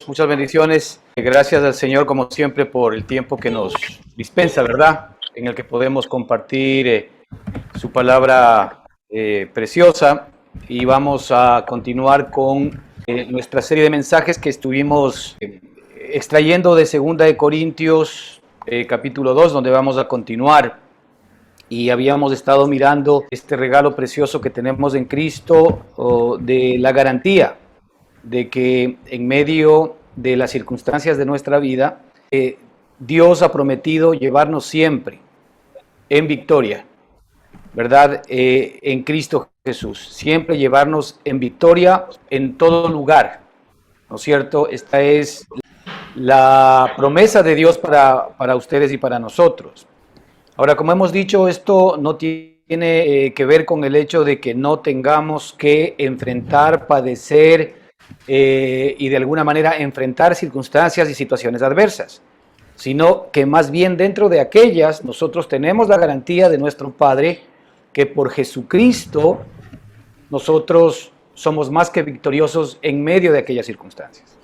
Muchas bendiciones. Gracias al Señor, como siempre, por el tiempo que nos dispensa, ¿verdad? En el que podemos compartir su palabra preciosa. Y vamos a continuar con nuestra serie de mensajes que estuvimos extrayendo de 2 de Corintios, capítulo 2, donde vamos a continuar. Y habíamos estado mirando este regalo precioso que tenemos en Cristo, de la garantía de que en medio de las circunstancias de nuestra vida, Dios ha prometido llevarnos siempre en victoria, ¿verdad? En Cristo Jesús, siempre llevarnos en victoria en todo lugar, ¿no es cierto? Esta es la promesa de Dios para ustedes y para nosotros. Ahora, como hemos dicho, esto no tiene que ver con el hecho de que no tengamos que enfrentar, padecer y de alguna manera enfrentar circunstancias y situaciones adversas, sino que más bien dentro de aquellas nosotros tenemos la garantía de nuestro Padre que por Jesucristo nosotros somos más que victoriosos en medio de aquellas circunstancias.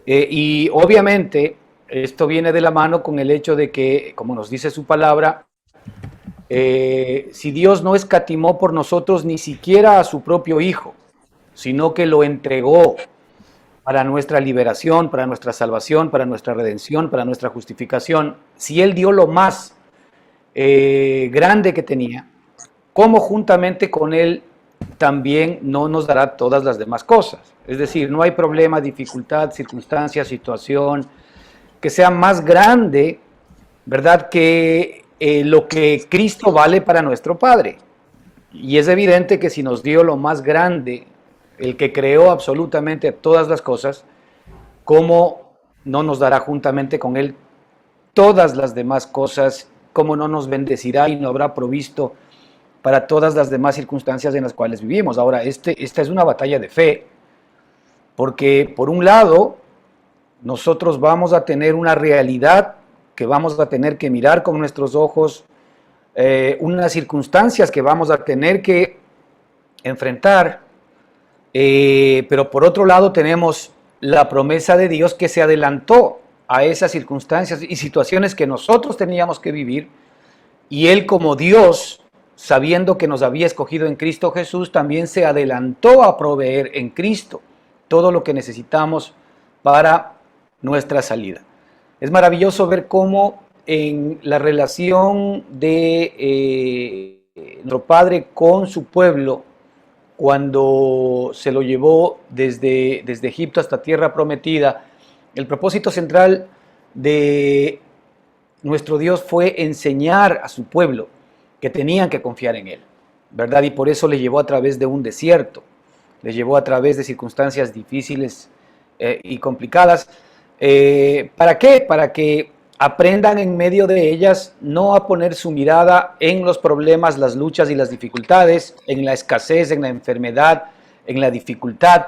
Y obviamente esto viene de la mano con el hecho de que, como nos dice su palabra, si Dios no escatimó por nosotros ni siquiera a su propio Hijo, sino que lo entregó para nuestra liberación, para nuestra salvación, para nuestra redención, para nuestra justificación, si Él dio lo más grande que tenía, ¿cómo juntamente con Él también no nos dará todas las demás cosas? Es decir, no hay problema, dificultad, circunstancia, situación que sea más grande, ¿verdad?, que lo que Cristo vale para nuestro Padre. Y es evidente que si nos dio lo más grande, el que creó absolutamente todas las cosas, ¿cómo no nos dará juntamente con Él todas las demás cosas? ¿Cómo no nos bendecirá y no habrá provisto para todas las demás circunstancias en las cuales vivimos? Ahora, esta es una batalla de fe, porque por un lado, nosotros vamos a tener una realidad que vamos a tener que mirar con nuestros ojos, unas circunstancias que vamos a tener que enfrentar, pero por otro lado tenemos la promesa de Dios que se adelantó a esas circunstancias y situaciones que nosotros teníamos que vivir, y Él como Dios, sabiendo que nos había escogido en Cristo Jesús, también se adelantó a proveer en Cristo todo lo que necesitamos para nuestra salida. Es maravilloso ver cómo en la relación de nuestro Padre con su pueblo, cuando se lo llevó desde Egipto hasta Tierra Prometida, el propósito central de nuestro Dios fue enseñar a su pueblo que tenían que confiar en Él, ¿verdad? Y por eso le llevó a través de un desierto, le llevó a través de circunstancias difíciles y complicadas. ¿Para qué? Para que aprendan en medio de ellas no a poner su mirada en los problemas, las luchas y las dificultades, en la escasez, en la enfermedad, en la dificultad,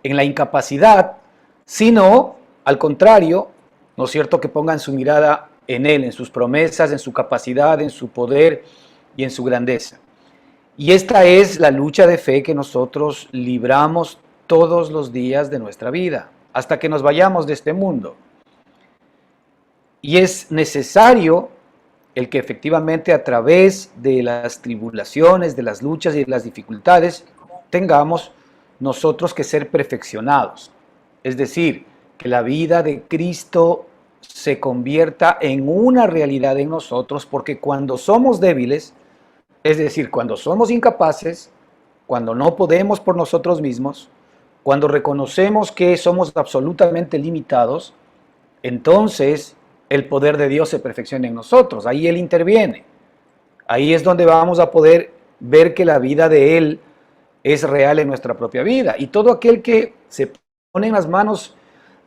en la incapacidad, sino al contrario, ¿no es cierto?, que pongan su mirada en Él, en sus promesas, en su capacidad, en su poder y en su grandeza. Y esta es la lucha de fe que nosotros libramos todos los días de nuestra vida, hasta que nos vayamos de este mundo. Y es necesario el que efectivamente a través de las tribulaciones, de las luchas y de las dificultades, tengamos nosotros que ser perfeccionados. Es decir, que la vida de Cristo se convierta en una realidad en nosotros, porque cuando somos débiles, es decir, cuando somos incapaces, cuando no podemos por nosotros mismos, cuando reconocemos que somos absolutamente limitados, entonces el poder de Dios se perfecciona en nosotros. Ahí Él interviene. Ahí es donde vamos a poder ver que la vida de Él es real en nuestra propia vida. Y todo aquel que se pone en las manos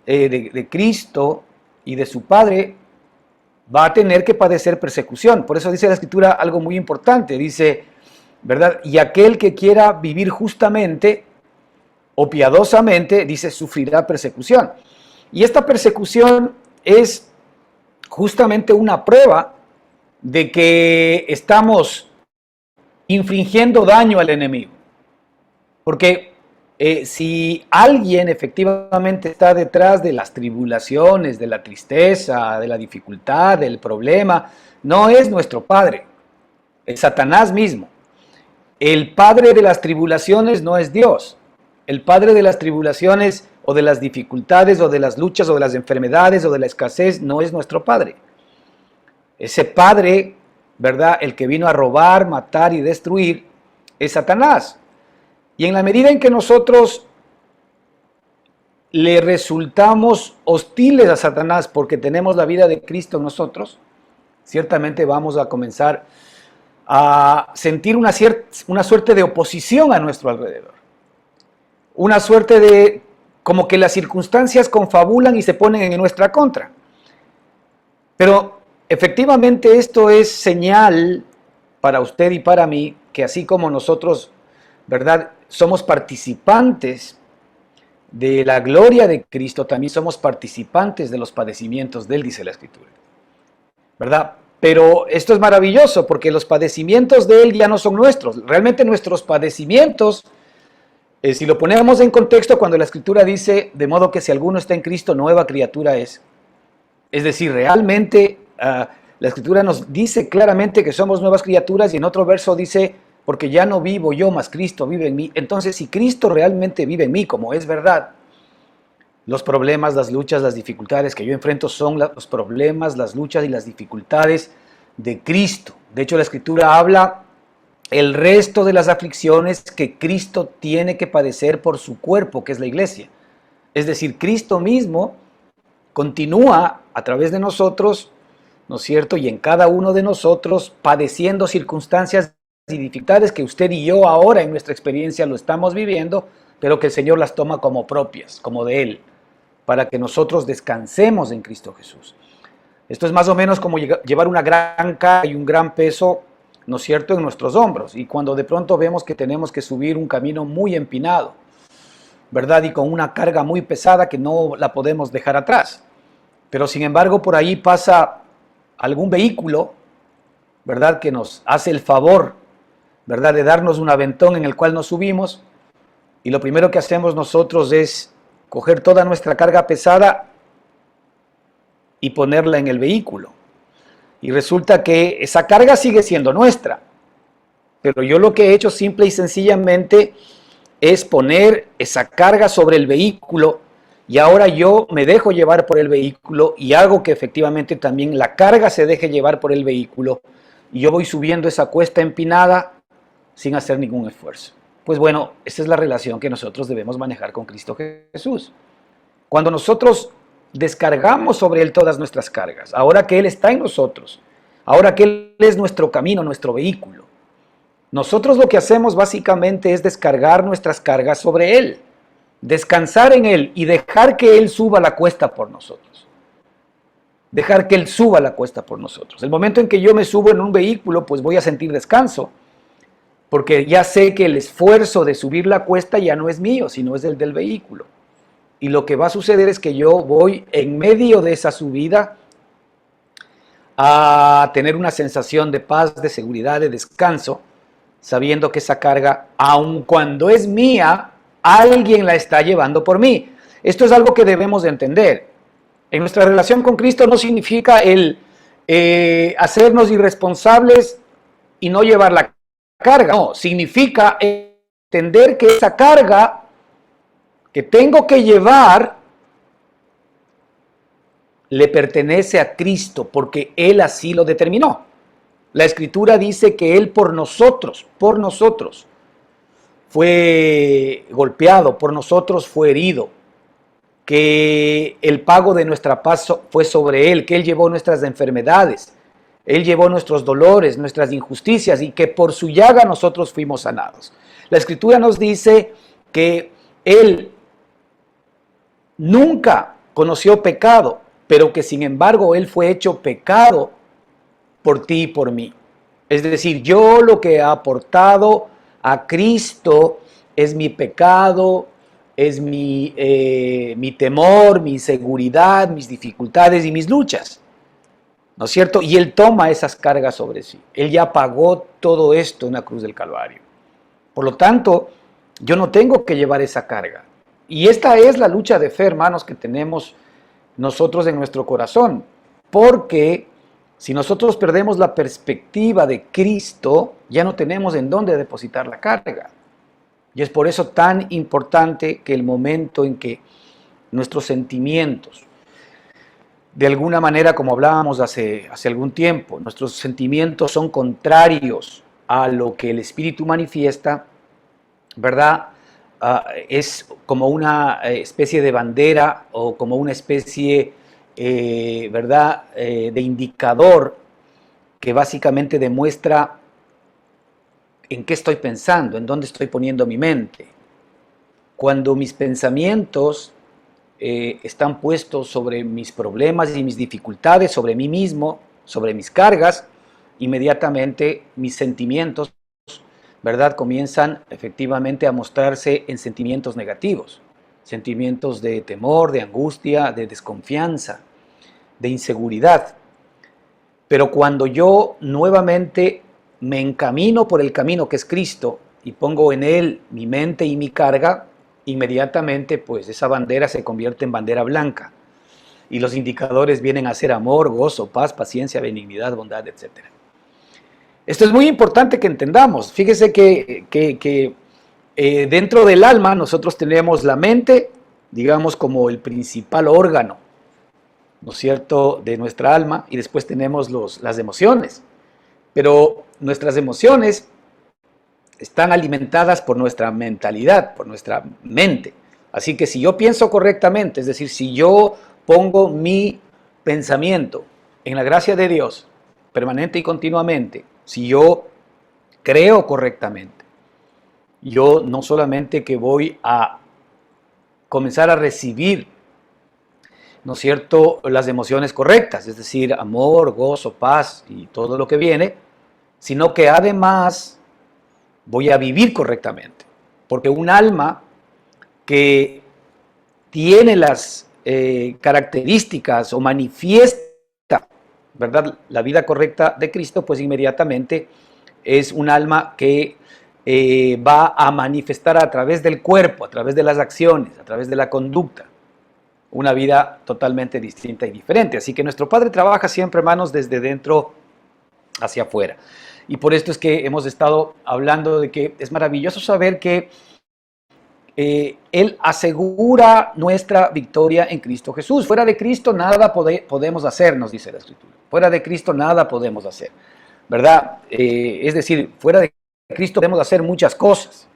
de Cristo y de su Padre va a tener que padecer persecución. Por eso dice la Escritura algo muy importante. Dice, ¿verdad? Y aquel que quiera vivir justamente o piadosamente, dice, sufrirá persecución. Y esta persecución es justamente una prueba de que estamos infligiendo daño al enemigo. Porque si alguien efectivamente está detrás de las tribulaciones, de la tristeza, de la dificultad, del problema, no es nuestro Padre, es Satanás mismo. El padre de las tribulaciones no es Dios. El padre de las tribulaciones o de las dificultades o de las luchas o de las enfermedades o de la escasez no es nuestro Padre. Ese padre, ¿verdad? El que vino a robar, matar y destruir es Satanás. Y en la medida en que nosotros le resultamos hostiles a Satanás porque tenemos la vida de Cristo en nosotros, ciertamente vamos a comenzar a sentir una suerte de oposición a nuestro alrededor. Una suerte de, como que las circunstancias confabulan y se ponen en nuestra contra. Pero efectivamente esto es señal para usted y para mí, que así como nosotros, ¿verdad?, somos participantes de la gloria de Cristo, también somos participantes de los padecimientos de Él, dice la Escritura, ¿verdad? Pero esto es maravilloso porque los padecimientos de Él ya no son nuestros. Realmente nuestros padecimientos, si lo ponemos en contexto, cuando la Escritura dice, de modo que si alguno está en Cristo, nueva criatura es. Es decir, realmente la Escritura nos dice claramente que somos nuevas criaturas, y en otro verso dice, porque ya no vivo yo, mas Cristo vive en mí. Entonces, si Cristo realmente vive en mí, como es verdad, los problemas, las luchas, las dificultades que yo enfrento son los problemas, las luchas y las dificultades de Cristo. De hecho, la Escritura habla el resto de las aflicciones que Cristo tiene que padecer por su cuerpo, que es la iglesia. Es decir, Cristo mismo continúa a través de nosotros, ¿no es cierto?, y en cada uno de nosotros padeciendo circunstancias y dificultades que usted y yo ahora en nuestra experiencia lo estamos viviendo, pero que el Señor las toma como propias, como de Él, para que nosotros descansemos en Cristo Jesús. Esto es más o menos como llevar una gran carga y un gran peso, ¿no es cierto?, en nuestros hombros. Y cuando de pronto vemos que tenemos que subir un camino muy empinado, ¿verdad?, y con una carga muy pesada que no la podemos dejar atrás. Pero sin embargo por ahí pasa algún vehículo, ¿verdad?, que nos hace el favor, ¿verdad?, de darnos un aventón en el cual nos subimos, y lo primero que hacemos nosotros es coger toda nuestra carga pesada y ponerla en el vehículo. Y resulta que esa carga sigue siendo nuestra, pero yo lo que he hecho simple y sencillamente es poner esa carga sobre el vehículo, y ahora yo me dejo llevar por el vehículo y hago que efectivamente también la carga se deje llevar por el vehículo, y yo voy subiendo esa cuesta empinada sin hacer ningún esfuerzo. Pues bueno, esa es la relación que nosotros debemos manejar con Cristo Jesús. Cuando nosotros descargamos sobre Él todas nuestras cargas, ahora que Él está en nosotros, ahora que Él es nuestro camino, nuestro vehículo, nosotros lo que hacemos básicamente es descargar nuestras cargas sobre Él, descansar en Él y dejar que Él suba la cuesta por nosotros. Dejar que Él suba la cuesta por nosotros. El momento en que yo me subo en un vehículo, pues voy a sentir descanso, porque ya sé que el esfuerzo de subir la cuesta ya no es mío, sino es el del vehículo. Y lo que va a suceder es que yo voy en medio de esa subida a tener una sensación de paz, de seguridad, de descanso, sabiendo que esa carga, aun cuando es mía, alguien la está llevando por mí. Esto es algo que debemos de entender. En nuestra relación con Cristo no significa el hacernos irresponsables y no llevar la carga. No, significa entender que esa carga que tengo que llevar le pertenece a Cristo porque Él así lo determinó. La Escritura dice que Él por nosotros, fue golpeado, por nosotros fue herido, que el pago de nuestra paz fue sobre Él, que Él llevó nuestras enfermedades, Él llevó nuestros dolores, nuestras injusticias, y que por su llaga nosotros fuimos sanados. La Escritura nos dice que Él nunca conoció pecado, pero que sin embargo Él fue hecho pecado por ti y por mí. Es decir, yo lo que he aportado a Cristo es mi pecado, es mi temor, mi inseguridad, mis dificultades y mis luchas, ¿no es cierto? Y Él toma esas cargas sobre sí. Él ya pagó todo esto en la cruz del Calvario. Por lo tanto, Yo no tengo que llevar esa carga. Y esta es la lucha de fe, hermanos, que tenemos nosotros en nuestro corazón. Porque si nosotros perdemos la perspectiva de Cristo, ya no tenemos en dónde depositar la carga. Y es por eso tan importante que el momento en que nuestros sentimientos, de alguna manera, como hablábamos hace algún tiempo, nuestros sentimientos son contrarios a lo que el Espíritu manifiesta, ¿verdad? Es como una especie de bandera o como una especie, ¿verdad?, de indicador que básicamente demuestra en qué estoy pensando, en dónde estoy poniendo mi mente. Cuando mis pensamientos están puestos sobre mis problemas y mis dificultades, sobre mí mismo, sobre mis cargas, inmediatamente mis sentimientos, ¿verdad?, comienzan efectivamente a mostrarse en sentimientos negativos, sentimientos de temor, de angustia, de desconfianza, de inseguridad. Pero cuando yo nuevamente me encamino por el camino que es Cristo y pongo en Él mi mente y mi carga, inmediatamente pues esa bandera se convierte en bandera blanca y los indicadores vienen a ser amor, gozo, paz, paciencia, benignidad, bondad, etc. Esto es muy importante que entendamos. Fíjese que dentro del alma nosotros tenemos la mente, digamos, como el principal órgano, ¿no es cierto?, de nuestra alma, y después tenemos las emociones. Pero nuestras emociones están alimentadas por nuestra mentalidad, por nuestra mente. Así que si yo pienso correctamente, es decir, si yo pongo mi pensamiento en la gracia de Dios, permanente y continuamente, si yo creo correctamente, yo no solamente que voy a comenzar a recibir, ¿no es cierto?, las emociones correctas, es decir, amor, gozo, paz y todo lo que viene, sino que además voy a vivir correctamente. Porque un alma que tiene las características o manifiesta, ¿verdad?, la vida correcta de Cristo, pues inmediatamente es un alma que va a manifestar a través del cuerpo, a través de las acciones, a través de la conducta, una vida totalmente distinta y diferente. Así que nuestro Padre trabaja siempre, hermanos, desde dentro hacia afuera. Y por esto es que hemos estado hablando de que es maravilloso saber que Él asegura nuestra victoria en Cristo Jesús. Fuera de Cristo nada podemos hacer, nos dice la Escritura. Fuera de Cristo nada podemos hacer, ¿verdad? Es decir, fuera de Cristo podemos hacer muchas cosas,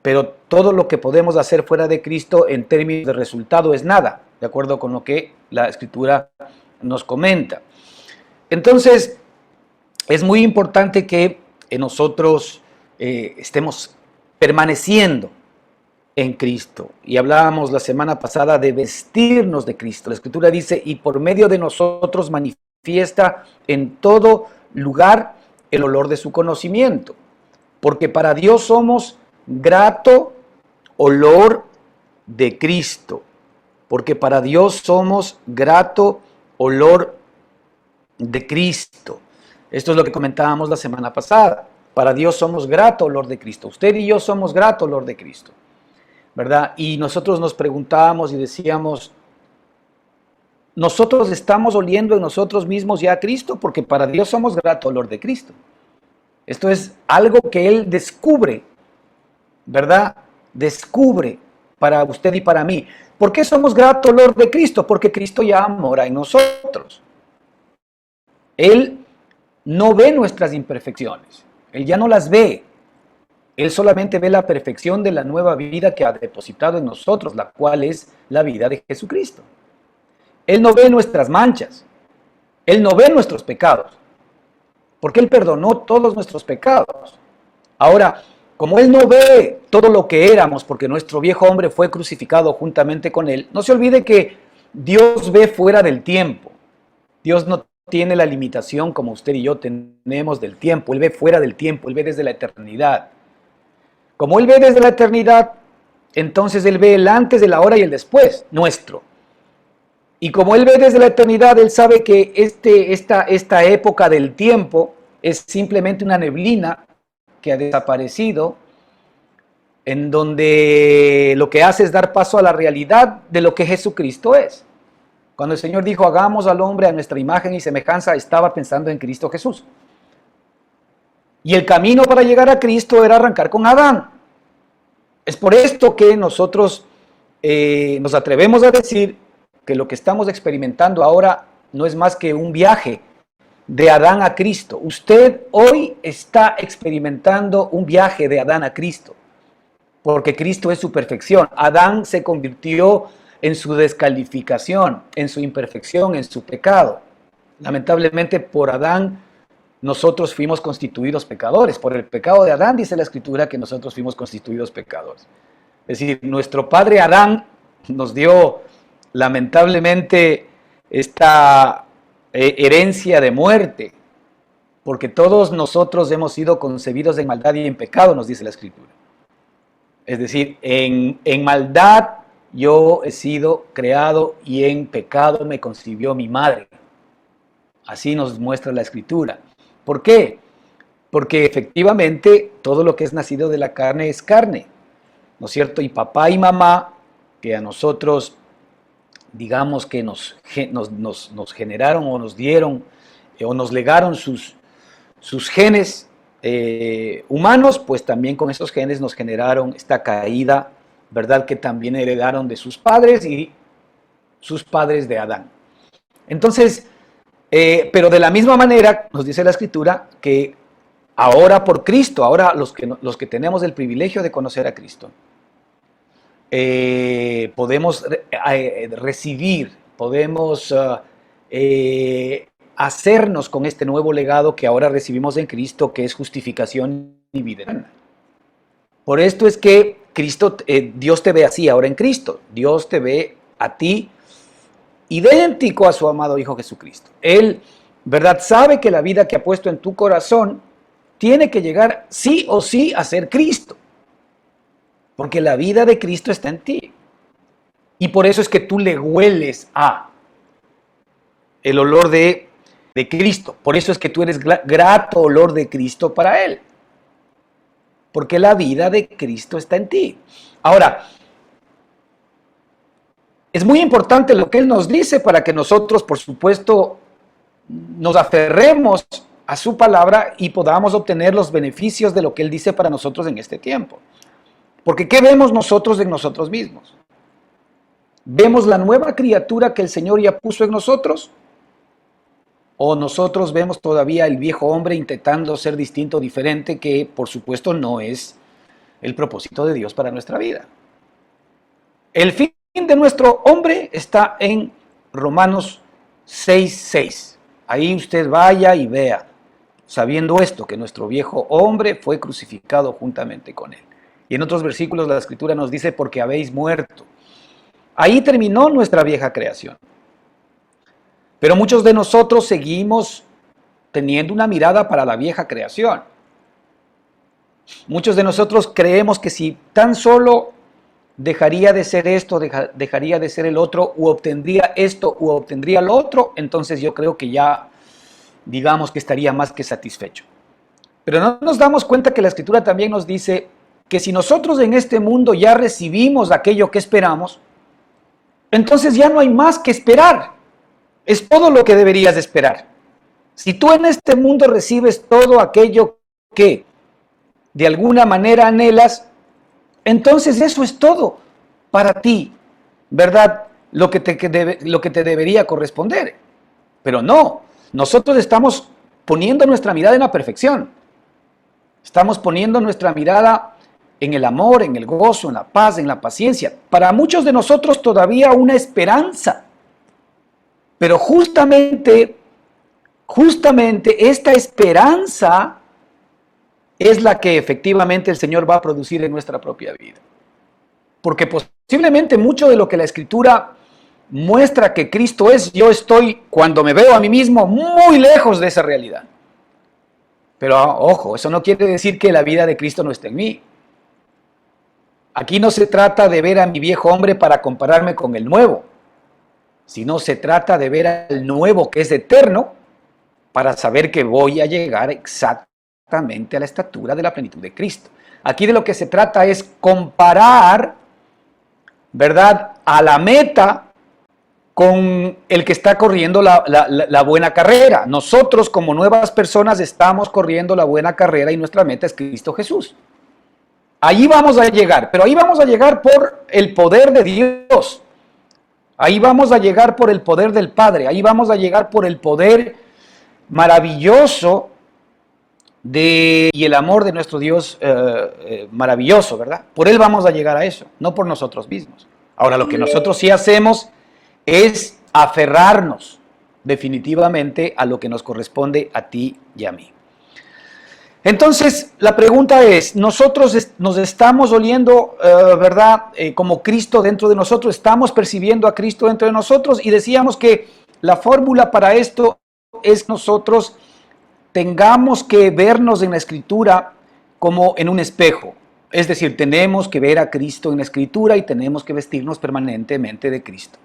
pero todo lo que podemos hacer fuera de Cristo en términos de resultado es nada, de acuerdo con lo que la Escritura nos comenta. Entonces, es muy importante que nosotros estemos permaneciendo en Cristo. Y hablábamos la semana pasada de vestirnos de Cristo. La Escritura dice, y por medio de nosotros manifiesta en todo lugar el olor de su conocimiento. Porque para Dios somos grato olor de Cristo. Porque para Dios somos grato olor de Cristo. Esto es lo que comentábamos la semana pasada. Para Dios somos grato olor de Cristo. Usted y yo somos grato olor de Cristo, ¿verdad? Y nosotros nos preguntábamos y decíamos, nosotros estamos oliendo en nosotros mismos ya a Cristo, porque para Dios somos grato olor de Cristo. Esto es algo que Él descubre, ¿verdad? Descubre para usted y para mí. ¿Por qué somos grato olor de Cristo? Porque Cristo ya mora en nosotros. Él no ve nuestras imperfecciones, Él ya no las ve. Él solamente ve la perfección de la nueva vida que ha depositado en nosotros, la cual es la vida de Jesucristo. Él no ve nuestras manchas, Él no ve nuestros pecados, porque Él perdonó todos nuestros pecados. Ahora, como Él no ve todo lo que éramos, porque nuestro viejo hombre fue crucificado juntamente con Él, no se olvide que Dios ve fuera del tiempo. Dios no tiene la limitación como usted y yo tenemos del tiempo. Él ve fuera del tiempo, Él ve desde la eternidad. Como Él ve desde la eternidad, entonces Él ve el antes, el ahora y el después nuestro. Y como Él ve desde la eternidad, Él sabe que esta época del tiempo es simplemente una neblina que ha desaparecido en donde lo que hace es dar paso a la realidad de lo que Jesucristo es. Cuando el Señor dijo, hagamos al hombre a nuestra imagen y semejanza, estaba pensando en Cristo Jesús. Y el camino para llegar a Cristo era arrancar con Adán. Es por esto que nosotros nos atrevemos a decir que lo que estamos experimentando ahora no es más que un viaje de Adán a Cristo. Usted hoy está experimentando un viaje de Adán a Cristo, porque Cristo es su perfección. Adán se convirtió en su descalificación, en su imperfección, en su pecado. Lamentablemente por Adán nosotros fuimos constituidos pecadores. Por el pecado de Adán dice la Escritura que nosotros fuimos constituidos pecadores. Es decir, nuestro padre Adán nos dio lamentablemente esta herencia de muerte, porque todos nosotros hemos sido concebidos en maldad y en pecado, nos dice la Escritura. Es decir, en maldad yo he sido creado y en pecado me concibió mi madre. Así nos muestra la Escritura. ¿Por qué? Porque efectivamente todo lo que es nacido de la carne es carne, ¿no es cierto? Y papá y mamá, que a nosotros, digamos que nos generaron o nos dieron o nos legaron sus genes humanos, pues también con esos genes nos generaron esta caída, ¿verdad? Que también heredaron de sus padres y sus padres de Adán. Entonces, pero de la misma manera nos dice la Escritura que ahora por Cristo, ahora los que tenemos el privilegio de conocer a Cristo, podemos recibir, podemos hacernos con este nuevo legado que ahora recibimos en Cristo, que es justificación y vida eterna. Por esto es que Cristo, Dios te ve así ahora en Cristo. Dios te ve a ti idéntico a su amado Hijo Jesucristo. Él, ¿verdad?, sabe que la vida que ha puesto en tu corazón tiene que llegar sí o sí a ser Cristo, porque la vida de Cristo está en ti. Y por eso es que tú le hueles a el olor de Cristo. Por eso es que tú eres grato olor de Cristo para Él, porque la vida de Cristo está en ti. Ahora, es muy importante lo que Él nos dice para que nosotros, por supuesto, nos aferremos a su palabra y podamos obtener los beneficios de lo que Él dice para nosotros en este tiempo. Porque ¿qué vemos nosotros en nosotros mismos? ¿Vemos la nueva criatura que el Señor ya puso en nosotros? ¿O nosotros vemos todavía el viejo hombre intentando ser distinto, diferente, que por supuesto no es el propósito de Dios para nuestra vida? El fin de nuestro hombre está en Romanos 6:6. Ahí usted vaya y vea, sabiendo esto, que nuestro viejo hombre fue crucificado juntamente con él. Y en otros versículos la Escritura nos dice, porque habéis muerto. Ahí terminó nuestra vieja creación. Pero muchos de nosotros seguimos teniendo una mirada para la vieja creación. Muchos de nosotros creemos que si tan solo dejaría de ser esto, dejaría de ser el otro, u obtendría esto, u obtendría lo otro, entonces yo creo que ya, digamos que estaría más que satisfecho. Pero no nos damos cuenta que la Escritura también nos dice que si nosotros en este mundo ya recibimos aquello que esperamos, entonces ya no hay más que esperar. Es todo lo que deberías de esperar. Si tú en este mundo recibes todo aquello que de alguna manera anhelas, entonces eso es todo para ti, ¿verdad? Lo que te debería corresponder. Pero no, nosotros estamos poniendo nuestra mirada en la perfección. Estamos poniendo nuestra mirada en el amor, en el gozo, en la paz, en la paciencia. Para muchos de nosotros todavía una esperanza. Pero justamente esta esperanza es la que efectivamente el Señor va a producir en nuestra propia vida. Porque posiblemente mucho de lo que la Escritura muestra que Cristo es, yo estoy, cuando me veo a mí mismo, muy lejos de esa realidad. Pero ojo, eso no quiere decir que la vida de Cristo no esté en mí. Aquí no se trata de ver a mi viejo hombre para compararme con el nuevo, sino se trata de ver al nuevo que es eterno para saber que voy a llegar exactamente a la estatura de la plenitud de Cristo. Aquí de lo que se trata es comparar, ¿verdad?, a la meta con el que está corriendo la buena carrera. Nosotros como nuevas personas estamos corriendo la buena carrera y nuestra meta es Cristo Jesús. Ahí vamos a llegar, pero ahí vamos a llegar por el poder de Dios. Ahí vamos a llegar por el poder del Padre. Ahí vamos a llegar por el poder maravilloso y el amor de nuestro Dios maravilloso, ¿verdad? Por Él vamos a llegar a eso, no por nosotros mismos. Ahora, lo que nosotros sí hacemos es aferrarnos definitivamente a lo que nos corresponde a ti y a mí. Entonces, la pregunta es, ¿nosotros nos estamos oliendo, verdad, como Cristo dentro de nosotros? ¿Estamos percibiendo a Cristo dentro de nosotros? Y decíamos que la fórmula para esto es que nosotros tengamos que vernos en la Escritura como en un espejo. Es decir, tenemos que ver a Cristo en la Escritura y tenemos que vestirnos permanentemente de Cristo.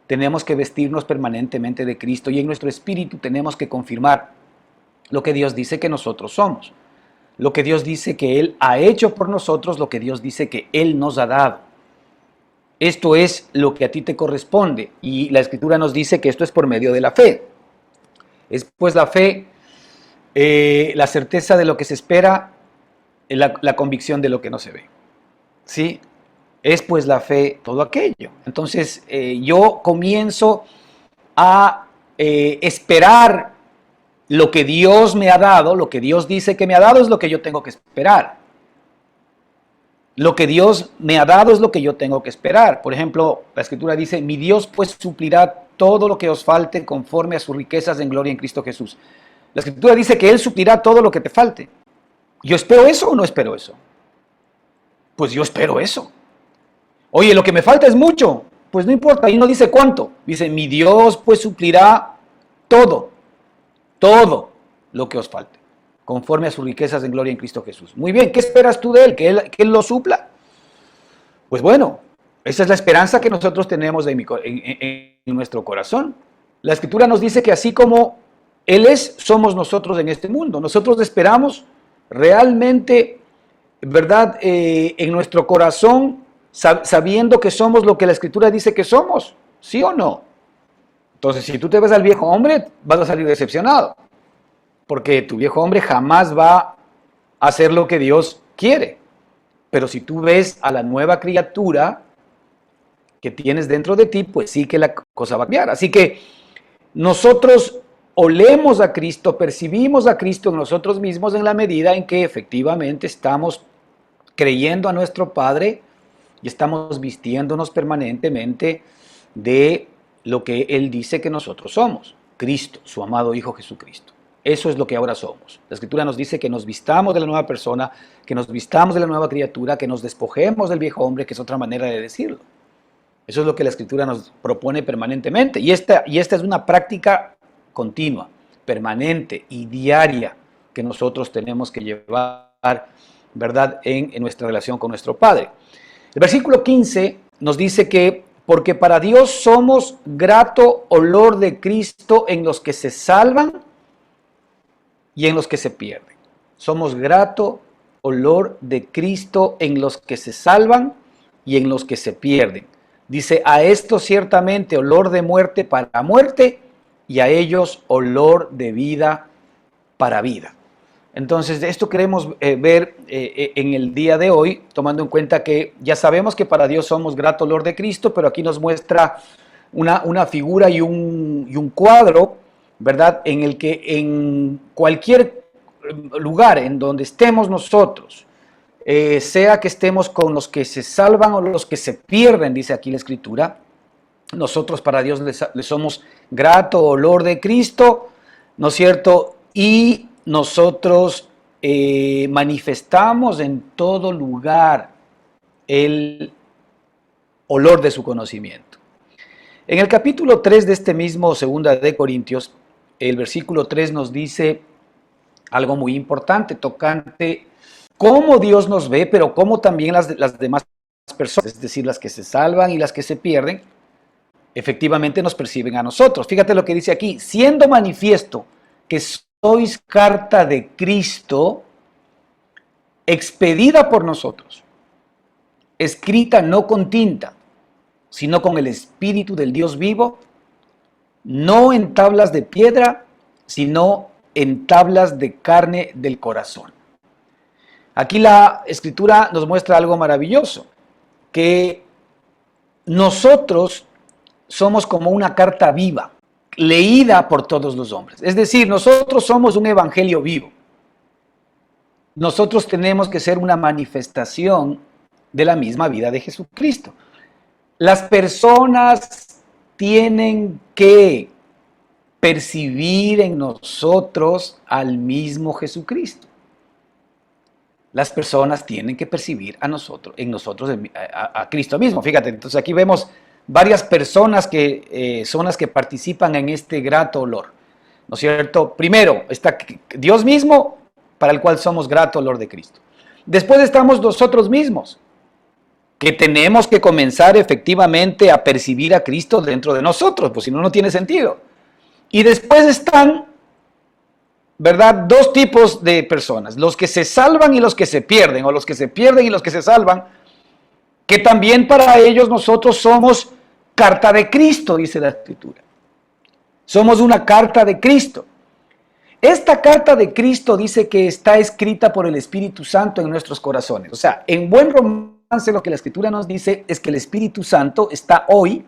Tenemos que vestirnos permanentemente de Cristo y en nuestro espíritu tenemos que confirmar lo que Dios dice que nosotros somos, lo que Dios dice que Él ha hecho por nosotros, lo que Dios dice que Él nos ha dado. Esto es lo que a ti te corresponde y la Escritura nos dice que esto es por medio de la fe. Es pues la fe, la certeza de lo que se espera, la convicción de lo que no se ve. ¿Sí? Es pues la fe todo aquello. Entonces yo comienzo a esperar lo que Dios me ha dado, lo que Dios dice que me ha dado es lo que yo tengo que esperar. Lo que Dios me ha dado es lo que yo tengo que esperar. Por ejemplo, la Escritura dice, mi Dios pues suplirá todo lo que os falte conforme a sus riquezas en gloria en Cristo Jesús. La Escritura dice que Él suplirá todo lo que te falte. ¿Yo espero eso o no espero eso? Pues yo espero eso. Oye, lo que me falta es mucho. Pues no importa, ahí no dice cuánto. Dice, mi Dios pues suplirá todo lo que os falte, conforme a sus riquezas en gloria en Cristo Jesús. Muy bien, ¿qué esperas tú de Él? ¿Que Él lo supla? Pues bueno, esa es la esperanza que nosotros tenemos en nuestro corazón. La Escritura nos dice que así como Él es, somos nosotros en este mundo. Nosotros esperamos realmente, ¿verdad?, en nuestro corazón, sabiendo que somos lo que la Escritura dice que somos, ¿sí o no? Entonces, si tú te ves al viejo hombre, vas a salir decepcionado, porque tu viejo hombre jamás va a hacer lo que Dios quiere. Pero si tú ves a la nueva criatura que tienes dentro de ti, pues sí que la cosa va a cambiar. Así que nosotros olemos a Cristo, percibimos a Cristo en nosotros mismos en la medida en que efectivamente estamos creyendo a nuestro Padre y estamos vistiéndonos permanentemente de lo que Él dice que nosotros somos, Cristo, su amado Hijo Jesucristo. Eso es lo que ahora somos. La Escritura nos dice que nos vistamos de la nueva persona, que nos vistamos de la nueva criatura, que nos despojemos del viejo hombre, que es otra manera de decirlo. Eso es lo que la Escritura nos propone permanentemente. Y esta es una práctica continua, permanente y diaria que nosotros tenemos que llevar, ¿verdad?, en nuestra relación con nuestro Padre. El versículo 15 nos dice que porque para Dios somos grato olor de Cristo en los que se salvan y en los que se pierden. Somos grato olor de Cristo en los que se salvan y en los que se pierden. Dice, a esto ciertamente olor de muerte para muerte y a ellos olor de vida para vida. Entonces, de esto queremos ver en el día de hoy, tomando en cuenta que ya sabemos que para Dios somos grato olor de Cristo, pero aquí nos muestra una figura y un cuadro, ¿verdad?, en el que en cualquier lugar en donde estemos nosotros, sea que estemos con los que se salvan o los que se pierden, dice aquí la Escritura, nosotros para Dios le somos grato olor de Cristo, ¿no es cierto?, y nosotros manifestamos en todo lugar el olor de su conocimiento. En el capítulo 3 de este mismo 2 de Corintios, el versículo 3 nos dice algo muy importante tocante cómo Dios nos ve, pero cómo también las demás personas, es decir, las que se salvan y las que se pierden, efectivamente nos perciben a nosotros. Fíjate lo que dice aquí, siendo manifiesto que sois carta de Cristo, expedida por nosotros, escrita no con tinta, sino con el Espíritu del Dios vivo, no en tablas de piedra, sino en tablas de carne del corazón. Aquí la Escritura nos muestra algo maravilloso, que nosotros somos como una carta viva, leída por todos los hombres. Es decir, nosotros somos un evangelio vivo. Nosotros tenemos que ser una manifestación de la misma vida de Jesucristo. Las personas tienen que percibir en nosotros al mismo Jesucristo. Las personas tienen que percibir en nosotros a Cristo mismo. Fíjate, entonces aquí vemos varias personas que son las que participan en este grato olor, ¿no es cierto? Primero está Dios mismo, para el cual somos grato olor de Cristo. Después estamos nosotros mismos, que tenemos que comenzar efectivamente a percibir a Cristo dentro de nosotros, pues si no, no tiene sentido. Y después están, ¿verdad?, dos tipos de personas, los que se salvan y los que se pierden, o los que se pierden y los que se salvan, que también para ellos nosotros somos carta de Cristo, dice la Escritura. Somos una carta de Cristo. Esta carta de Cristo dice que está escrita por el Espíritu Santo en nuestros corazones. O sea, en buen romance lo que la Escritura nos dice es que el Espíritu Santo está hoy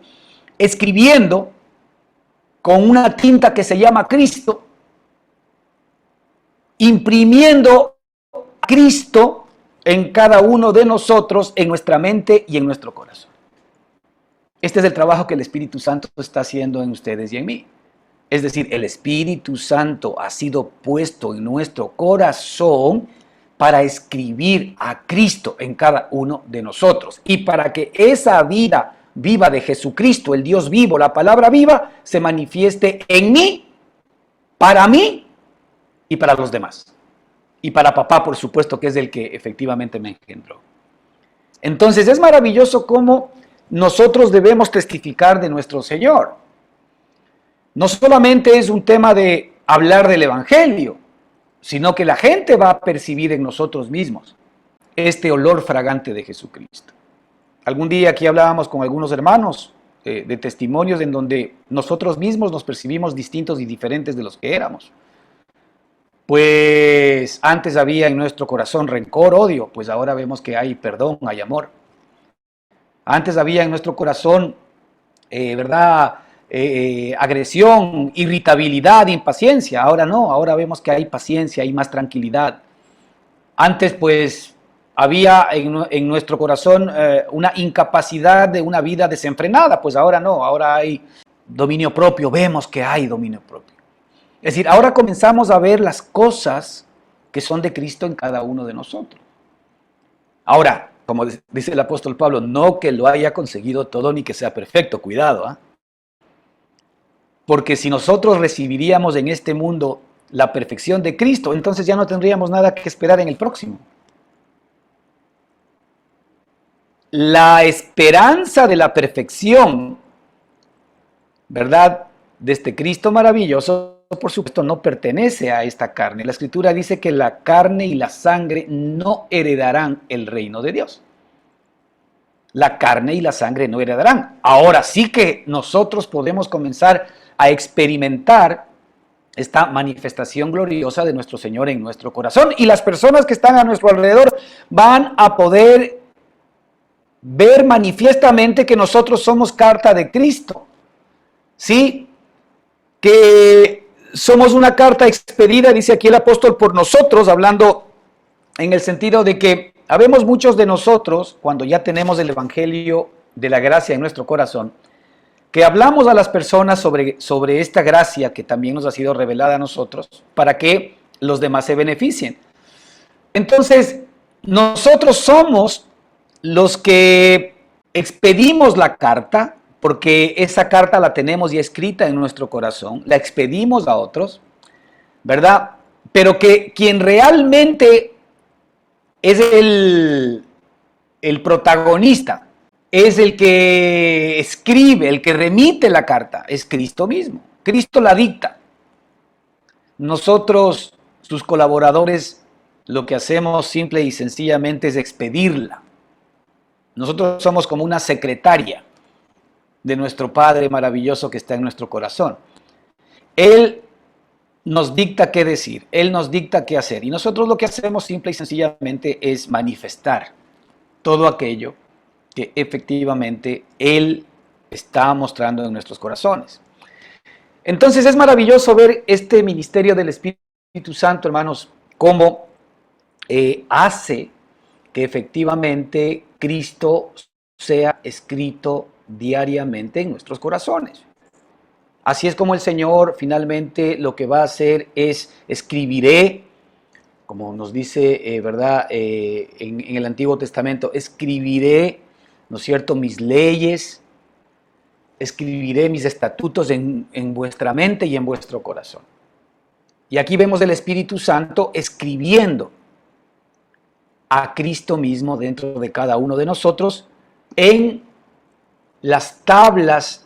escribiendo con una tinta que se llama Cristo, imprimiendo a Cristo en cada uno de nosotros, en nuestra mente y en nuestro corazón. Este es el trabajo que el Espíritu Santo está haciendo en ustedes y en mí. Es decir, el Espíritu Santo ha sido puesto en nuestro corazón para escribir a Cristo en cada uno de nosotros. Y para que esa vida viva de Jesucristo, el Dios vivo, la palabra viva, se manifieste en mí y para los demás. Y para papá, por supuesto, que es el que efectivamente me engendró. Entonces es maravilloso cómo nosotros debemos testificar de nuestro Señor. No solamente es un tema de hablar del Evangelio, sino que la gente va a percibir en nosotros mismos este olor fragante de Jesucristo. Algún día aquí hablábamos con algunos hermanos de testimonios en donde nosotros mismos nos percibimos distintos y diferentes de los que éramos. Pues antes había en nuestro corazón rencor, odio, pues ahora vemos que hay perdón, hay amor. Antes había en nuestro corazón, agresión, irritabilidad, impaciencia. Ahora no, ahora vemos que hay paciencia, hay más tranquilidad. Antes pues había en nuestro corazón una incapacidad de una vida desenfrenada, pues ahora no, ahora hay dominio propio, vemos que hay dominio propio. Es decir, ahora comenzamos a ver las cosas que son de Cristo en cada uno de nosotros. Ahora, como dice el apóstol Pablo, no que lo haya conseguido todo ni que sea perfecto, cuidado, ¿eh? Porque si nosotros recibiríamos en este mundo la perfección de Cristo, entonces ya no tendríamos nada que esperar en el próximo. La esperanza de la perfección, ¿verdad?, de este Cristo maravilloso, por supuesto, no pertenece a esta carne. La Escritura dice que la carne y la sangre no heredarán el reino de Dios. La carne y la sangre no heredarán. Ahora sí que nosotros podemos comenzar a experimentar esta manifestación gloriosa de nuestro Señor en nuestro corazón. Y las personas que están a nuestro alrededor van a poder ver manifiestamente que nosotros somos carta de Cristo. ¿Sí? Que somos una carta expedida, dice aquí el apóstol, por nosotros, hablando en el sentido de que habemos muchos de nosotros, cuando ya tenemos el evangelio de la gracia en nuestro corazón, que hablamos a las personas sobre esta gracia que también nos ha sido revelada a nosotros, para que los demás se beneficien. Entonces, nosotros somos los que expedimos la carta, porque esa carta la tenemos ya escrita en nuestro corazón, la expedimos a otros, ¿verdad? Pero que quien realmente es el protagonista, es el que escribe, el que remite la carta, es Cristo mismo. Cristo la dicta. Nosotros, sus colaboradores, lo que hacemos simple y sencillamente es expedirla. Nosotros somos como una secretaria de nuestro Padre maravilloso que está en nuestro corazón. Él nos dicta qué decir, Él nos dicta qué hacer, y nosotros lo que hacemos simple y sencillamente es manifestar todo aquello que efectivamente Él está mostrando en nuestros corazones. Entonces es maravilloso ver este ministerio del Espíritu Santo, hermanos, cómo hace que efectivamente Cristo sea escrito diariamente en nuestros corazones. Así es como el Señor finalmente lo que va a hacer es escribiré, como nos dice, ¿verdad? En el Antiguo Testamento, escribiré, ¿no es cierto?, mis leyes, escribiré mis estatutos en vuestra mente y en vuestro corazón. Y aquí vemos el Espíritu Santo escribiendo a Cristo mismo dentro de cada uno de nosotros en las tablas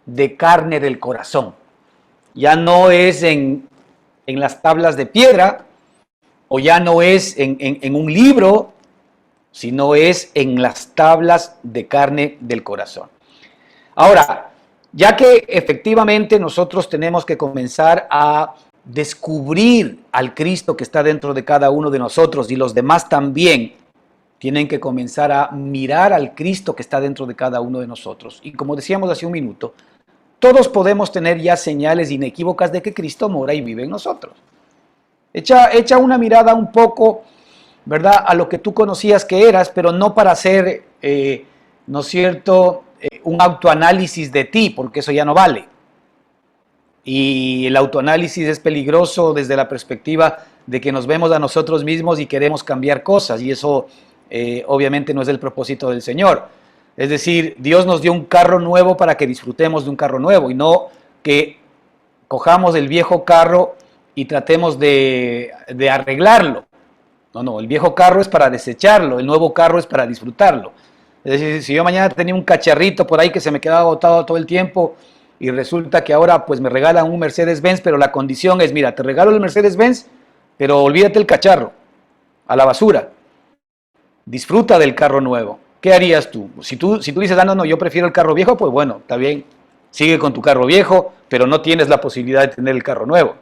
de carne del corazón. Ya no es en las tablas de piedra, o ya no es en un libro, sino es en las tablas de carne del corazón. Ahora, ya que efectivamente nosotros tenemos que comenzar a descubrir al Cristo que está dentro de cada uno de nosotros, y los demás también tienen que comenzar a mirar al Cristo que está dentro de cada uno de nosotros. Y como decíamos hace un minuto, todos podemos tener ya señales inequívocas de que Cristo mora y vive en nosotros. Echa una mirada un poco, ¿verdad?, a lo que tú conocías que eras, pero no para hacer, ¿no es cierto?, un autoanálisis de ti, porque eso ya no vale. Y el autoanálisis es peligroso desde la perspectiva de que nos vemos a nosotros mismos y queremos cambiar cosas, y eso obviamente no es el propósito del Señor. Es decir, Dios nos dio un carro nuevo para que disfrutemos de un carro nuevo, y no que cojamos el viejo carro y tratemos de arreglarlo. No, el viejo carro es para desecharlo, el nuevo carro es para disfrutarlo. Es decir, si yo mañana tenía un cacharrito por ahí que se me quedaba botado todo el tiempo, y resulta que ahora pues me regalan un Mercedes-Benz, pero la condición es, mira, te regalo el Mercedes-Benz, pero olvídate el cacharro, a la basura. Disfruta del carro nuevo. ¿Qué harías tú? Si tú dices, no, yo prefiero el carro viejo, pues bueno, está bien, sigue con tu carro viejo, pero no tienes la posibilidad de tener el carro nuevo.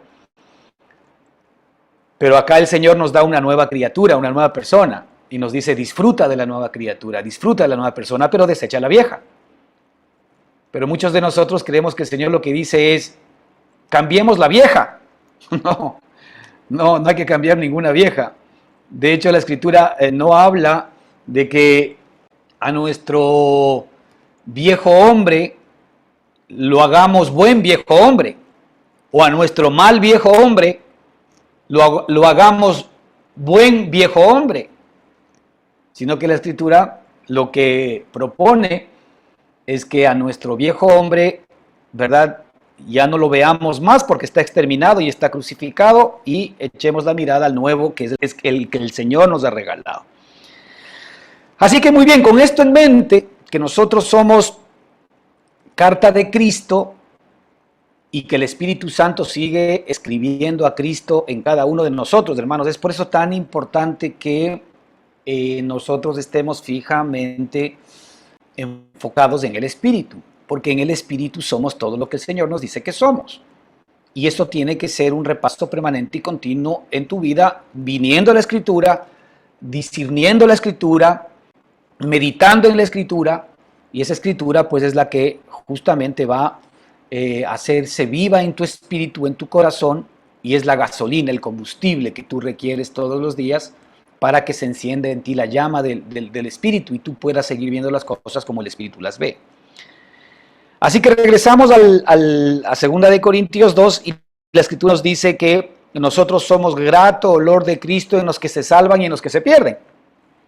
Pero acá el Señor nos da una nueva criatura, una nueva persona, y nos dice, disfruta de la nueva criatura, disfruta de la nueva persona, pero desecha la vieja. Pero muchos de nosotros creemos que el Señor lo que dice es, cambiemos la vieja. No hay que cambiar ninguna vieja. De hecho, la Escritura no habla de que a nuestro viejo hombre lo hagamos buen viejo hombre, o a nuestro mal viejo hombre lo hagamos buen viejo hombre, sino que la Escritura lo que propone es que a nuestro viejo hombre, ¿verdad?, ya no lo veamos más porque está exterminado y está crucificado, y echemos la mirada al nuevo que es el que el Señor nos ha regalado. Así que muy bien, con esto en mente, que nosotros somos carta de Cristo y que el Espíritu Santo sigue escribiendo a Cristo en cada uno de nosotros, hermanos. Es por eso tan importante que nosotros estemos fijamente enfocados en el Espíritu, porque en el Espíritu somos todo lo que el Señor nos dice que somos. Y eso tiene que ser un repaso permanente y continuo en tu vida, viniendo a la Escritura, discerniendo la Escritura, meditando en la Escritura, y esa Escritura pues es la que justamente va a hacerse viva en tu espíritu, en tu corazón, y es la gasolina, el combustible que tú requieres todos los días para que se encienda en ti la llama del Espíritu y tú puedas seguir viendo las cosas como el Espíritu las ve. Así que regresamos a 2 de Corintios 2, y la Escritura nos dice que nosotros somos grato olor de Cristo en los que se salvan y en los que se pierden.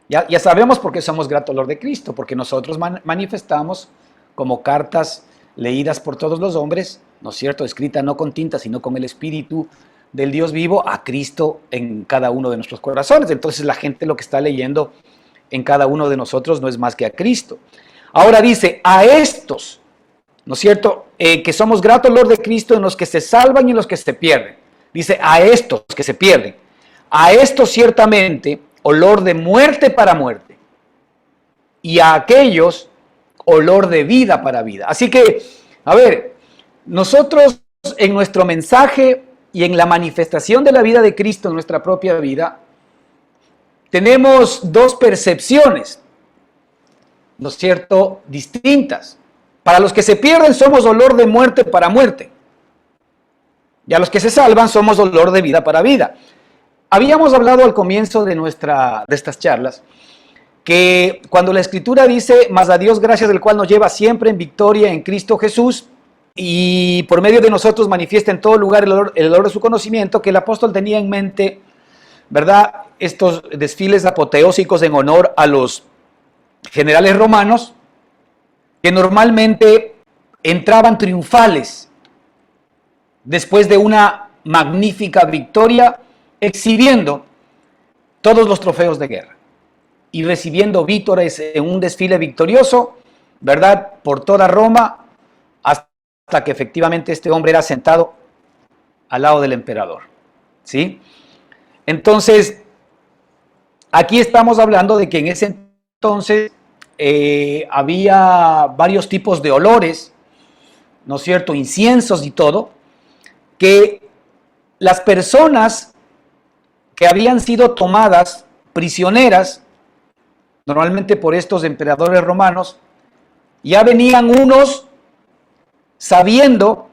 Ya sabemos por qué somos grato olor de Cristo, porque nosotros manifestamos como cartas leídas por todos los hombres, ¿no es cierto?, escrita no con tinta, sino con el Espíritu del Dios vivo, a Cristo en cada uno de nuestros corazones. Entonces la gente lo que está leyendo en cada uno de nosotros no es más que a Cristo. Ahora dice, a estos, ¿no es cierto?, que somos grato olor de Cristo en los que se salvan y en los que se pierden. Dice, a estos que se pierden. a esto ciertamente olor de muerte para muerte, y a aquellos olor de vida para vida. Así que, a ver, nosotros en nuestro mensaje y en la manifestación de la vida de Cristo en nuestra propia vida, tenemos dos percepciones, ¿no es cierto?, distintas. Para los que se pierden somos olor de muerte para muerte, y a los que se salvan somos olor de vida para vida. Habíamos hablado al comienzo de estas charlas que cuando la Escritura dice, mas a Dios gracias, del cual nos lleva siempre en victoria en Cristo Jesús, y por medio de nosotros manifiesta en todo lugar el olor de su conocimiento, que el apóstol tenía en mente, ¿verdad?, estos desfiles apoteósicos en honor a los generales romanos, que normalmente entraban triunfales después de una magnífica victoria, exhibiendo todos los trofeos de guerra y recibiendo vítores en un desfile victorioso, ¿verdad?, por toda Roma, hasta que efectivamente este hombre era sentado al lado del emperador, ¿sí? Entonces, aquí estamos hablando de que en ese entonces había varios tipos de olores, ¿no es cierto?, inciensos y todo, que las personas que habían sido tomadas prisioneras, normalmente por estos emperadores romanos, ya venían unos sabiendo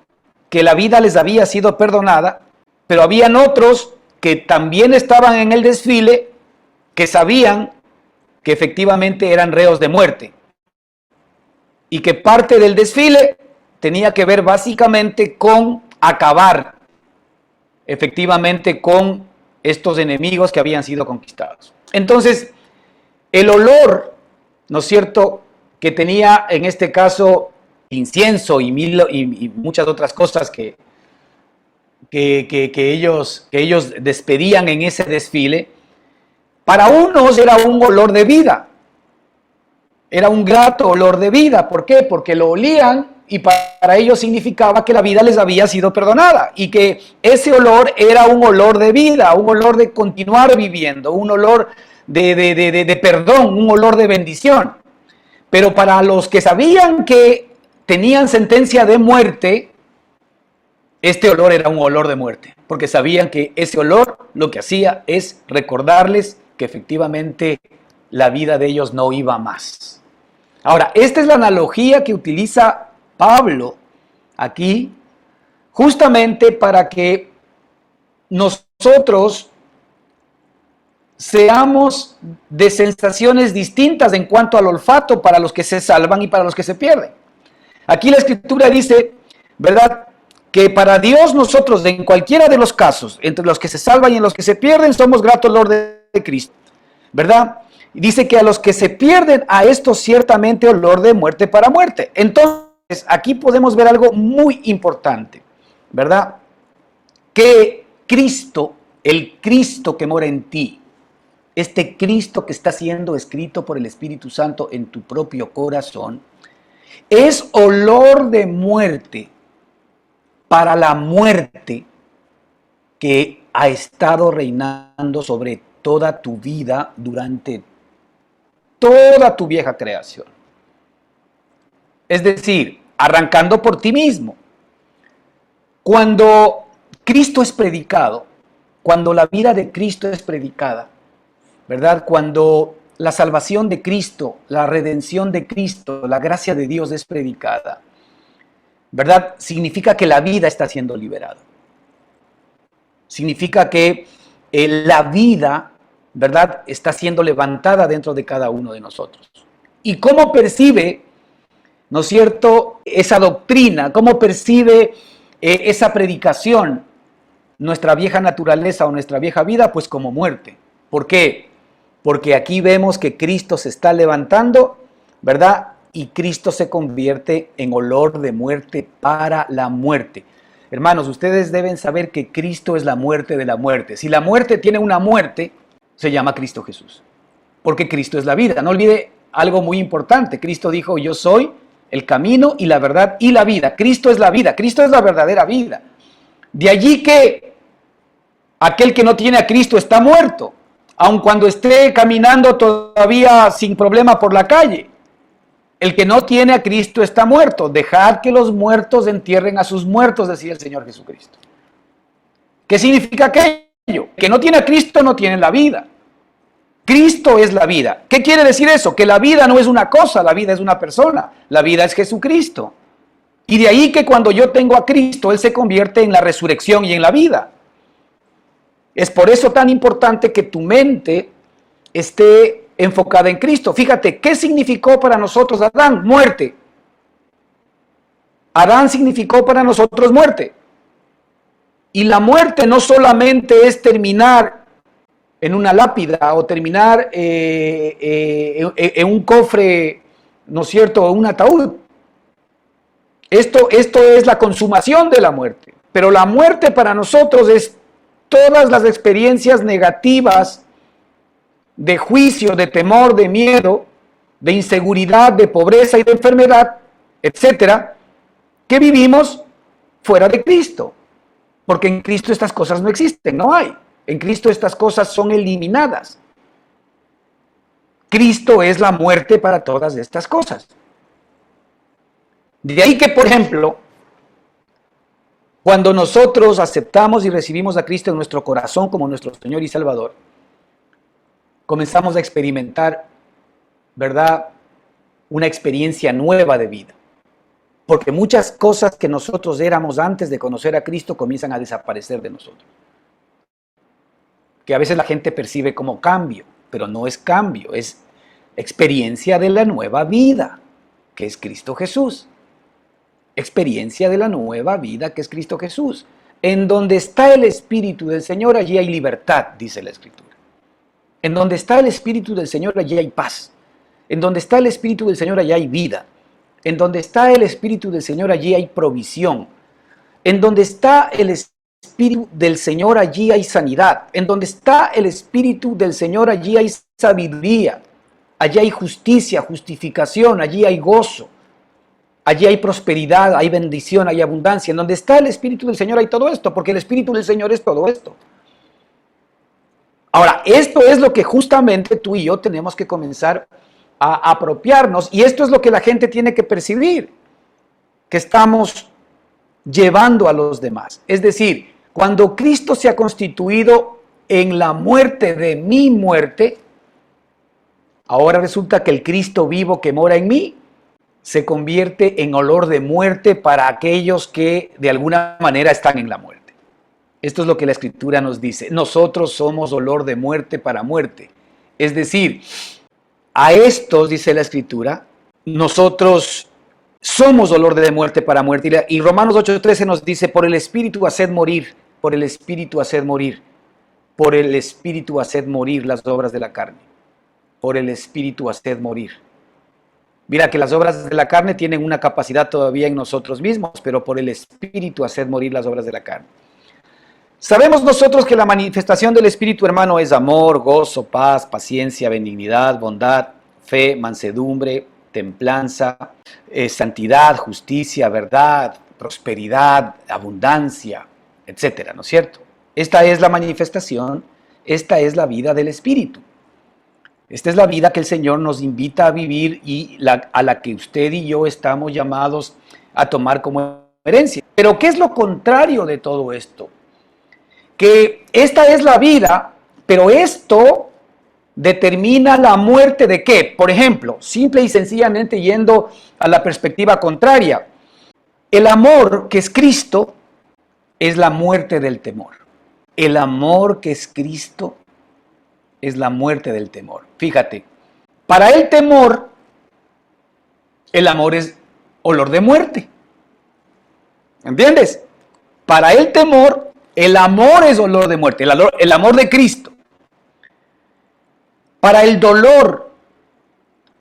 que la vida les había sido perdonada, pero habían otros que también estaban en el desfile, que sabían que efectivamente eran reos de muerte, y que parte del desfile tenía que ver básicamente con acabar efectivamente con estos enemigos que habían sido conquistados. Entonces, el olor, ¿no es cierto?, que tenía en este caso incienso y muchas otras cosas que ellos despedían en ese desfile, para unos era un olor de vida, era un grato olor de vida. ¿Por qué? Porque lo olían y para ellos significaba que la vida les había sido perdonada y que ese olor era un olor de vida, un olor de continuar viviendo, un olor de perdón, un olor de bendición. Pero para los que sabían que tenían sentencia de muerte, este olor era un olor de muerte, porque sabían que ese olor lo que hacía es recordarles que efectivamente la vida de ellos no iba más. Ahora, esta es la analogía que utiliza Pablo aquí, justamente para que nosotros seamos de sensaciones distintas en cuanto al olfato para los que se salvan y para los que se pierden. Aquí la Escritura dice, ¿verdad?, que para Dios nosotros, en cualquiera de los casos, entre los que se salvan y en los que se pierden, somos grato olor de Cristo, ¿verdad? Y dice que a los que se pierden, a estos ciertamente olor de muerte para muerte. Entonces, aquí podemos ver algo muy importante, ¿verdad? Que Cristo, el Cristo que mora en ti, este Cristo que está siendo escrito por el Espíritu Santo en tu propio corazón, es olor de muerte para la muerte que ha estado reinando sobre toda tu vida durante toda tu vieja creación. Es decir, arrancando por ti mismo. Cuando Cristo es predicado, cuando la vida de Cristo es predicada, ¿verdad?, cuando la salvación de Cristo, la redención de Cristo, la gracia de Dios es predicada, ¿verdad?, significa que la vida está siendo liberada. Significa que la vida, ¿verdad?, está siendo levantada dentro de cada uno de nosotros. ¿Y cómo percibe, no es cierto, esa doctrina? ¿Cómo percibe esa predicación nuestra vieja naturaleza o nuestra vieja vida? Pues como muerte. ¿Por qué? Porque aquí vemos que Cristo se está levantando, ¿verdad?, y Cristo se convierte en olor de muerte para la muerte. Hermanos, ustedes deben saber que Cristo es la muerte de la muerte. Si la muerte tiene una muerte, se llama Cristo Jesús, porque Cristo es la vida. No olvide algo muy importante. Cristo dijo, yo soy el camino y la verdad y la vida. Cristo es la vida, Cristo es la verdadera vida. De allí que Aquel que no tiene a Cristo está muerto, aun cuando esté caminando todavía sin problema por la calle. El que no tiene a Cristo está muerto. Dejad que los muertos entierren a sus muertos, decía el Señor Jesucristo. ¿Qué significa aquello? Que no tiene a Cristo no tiene la vida. Cristo es la vida. ¿Qué quiere decir eso? Que la vida no es una cosa, la vida es una persona. La vida es Jesucristo. Y de ahí que cuando yo tengo a Cristo, Él se convierte en la resurrección y en la vida. Es por eso tan importante que tu mente esté enfocada en Cristo. Fíjate, ¿qué significó para nosotros Adán? Muerte. Adán significó para nosotros muerte. Y la muerte no solamente es terminar en una lápida o terminar en un cofre, ¿no es cierto?, o un ataúd. Esto es la consumación de la muerte. Pero la muerte para nosotros es todas las experiencias negativas de juicio, de temor, de miedo, de inseguridad, de pobreza y de enfermedad, etcétera, que vivimos fuera de Cristo. Porque en Cristo estas cosas no existen, no hay. En Cristo estas cosas son eliminadas. Cristo es la muerte para todas estas cosas. De ahí que, por ejemplo, cuando nosotros aceptamos y recibimos a Cristo en nuestro corazón como nuestro Señor y Salvador, comenzamos a experimentar, ¿verdad?, una experiencia nueva de vida. Porque muchas cosas que nosotros éramos antes de conocer a Cristo comienzan a desaparecer de nosotros. Que a veces la gente percibe como cambio, pero no es cambio, es experiencia de la nueva vida, que es Cristo Jesús. Experiencia de la nueva vida, que es Cristo Jesús. En donde está el Espíritu del Señor, allí hay libertad, dice la Escritura. En donde está el Espíritu del Señor, allí hay paz. En donde está el Espíritu del Señor, allí hay vida. En donde está el Espíritu del Señor, allí hay provisión. En donde está el Espíritu del Señor, allí hay sanidad. En donde está el Espíritu del Señor, allí hay sabiduría. Allí hay justicia, justificación, allí hay gozo. Allí hay prosperidad, hay bendición, hay abundancia. En donde está el Espíritu del Señor hay todo esto, porque el Espíritu del Señor es todo esto. Ahora, esto es lo que justamente tú y yo tenemos que comenzar a apropiarnos, y esto es lo que la gente tiene que percibir, que estamos llevando a los demás. Es decir, cuando Cristo se ha constituido en la muerte de mi muerte, ahora resulta que el Cristo vivo que mora en mí se convierte en olor de muerte para aquellos que de alguna manera están en la muerte. Esto es lo que la Escritura nos dice. Nosotros somos olor de muerte para muerte. Es decir, a estos, dice la Escritura, nosotros somos olor de muerte para muerte. Y Romanos 8:13 nos dice, por el Espíritu haced morir, por el Espíritu haced morir, por el Espíritu haced morir las obras de la carne. Por el Espíritu haced morir. Mira que las obras de la carne tienen una capacidad todavía en nosotros mismos, pero por el Espíritu haced morir las obras de la carne. Sabemos nosotros que la manifestación del Espíritu, hermano, es amor, gozo, paz, paciencia, benignidad, bondad, fe, mansedumbre, templanza, santidad, justicia, verdad, prosperidad, abundancia, etcétera, ¿no es cierto? Esta es la manifestación, esta es la vida del Espíritu. Esta es la vida que el Señor nos invita a vivir y a la que usted y yo estamos llamados a tomar como herencia. Pero ¿qué es lo contrario de todo esto? Que esta es la vida, pero esto determina la muerte de ¿qué? Por ejemplo, simple y sencillamente yendo a la perspectiva contraria, el amor que es Cristo es la muerte del temor. El amor que es Cristo es la muerte del temor. Fíjate, para el temor, el amor es olor de muerte. ¿Entiendes? Para el temor, el amor es olor de muerte, el amor de Cristo. Para el dolor,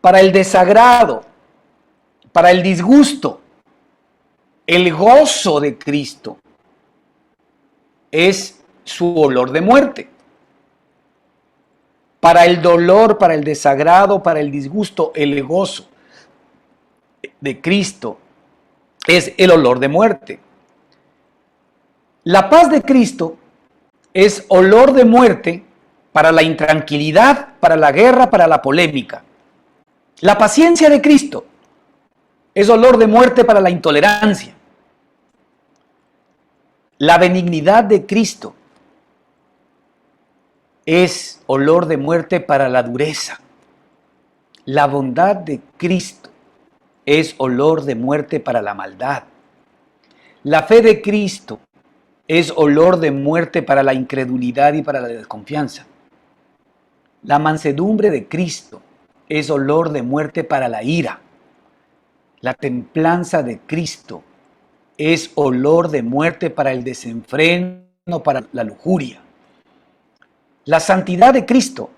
para el desagrado, para el disgusto, el gozo de Cristo es su olor de muerte. Para el dolor, para el desagrado, para el disgusto, el gozo de Cristo es el olor de muerte. La paz de Cristo es olor de muerte para la intranquilidad, para la guerra, para la polémica. La paciencia de Cristo es olor de muerte para la intolerancia. La benignidad de Cristo es olor de muerte para la dureza. La bondad de Cristo es olor de muerte para la maldad. La fe de Cristo es olor de muerte para la incredulidad y para la desconfianza. La mansedumbre de Cristo es olor de muerte para la ira. La templanza de Cristo es olor de muerte para el desenfreno, para la lujuria. La santidad de Cristo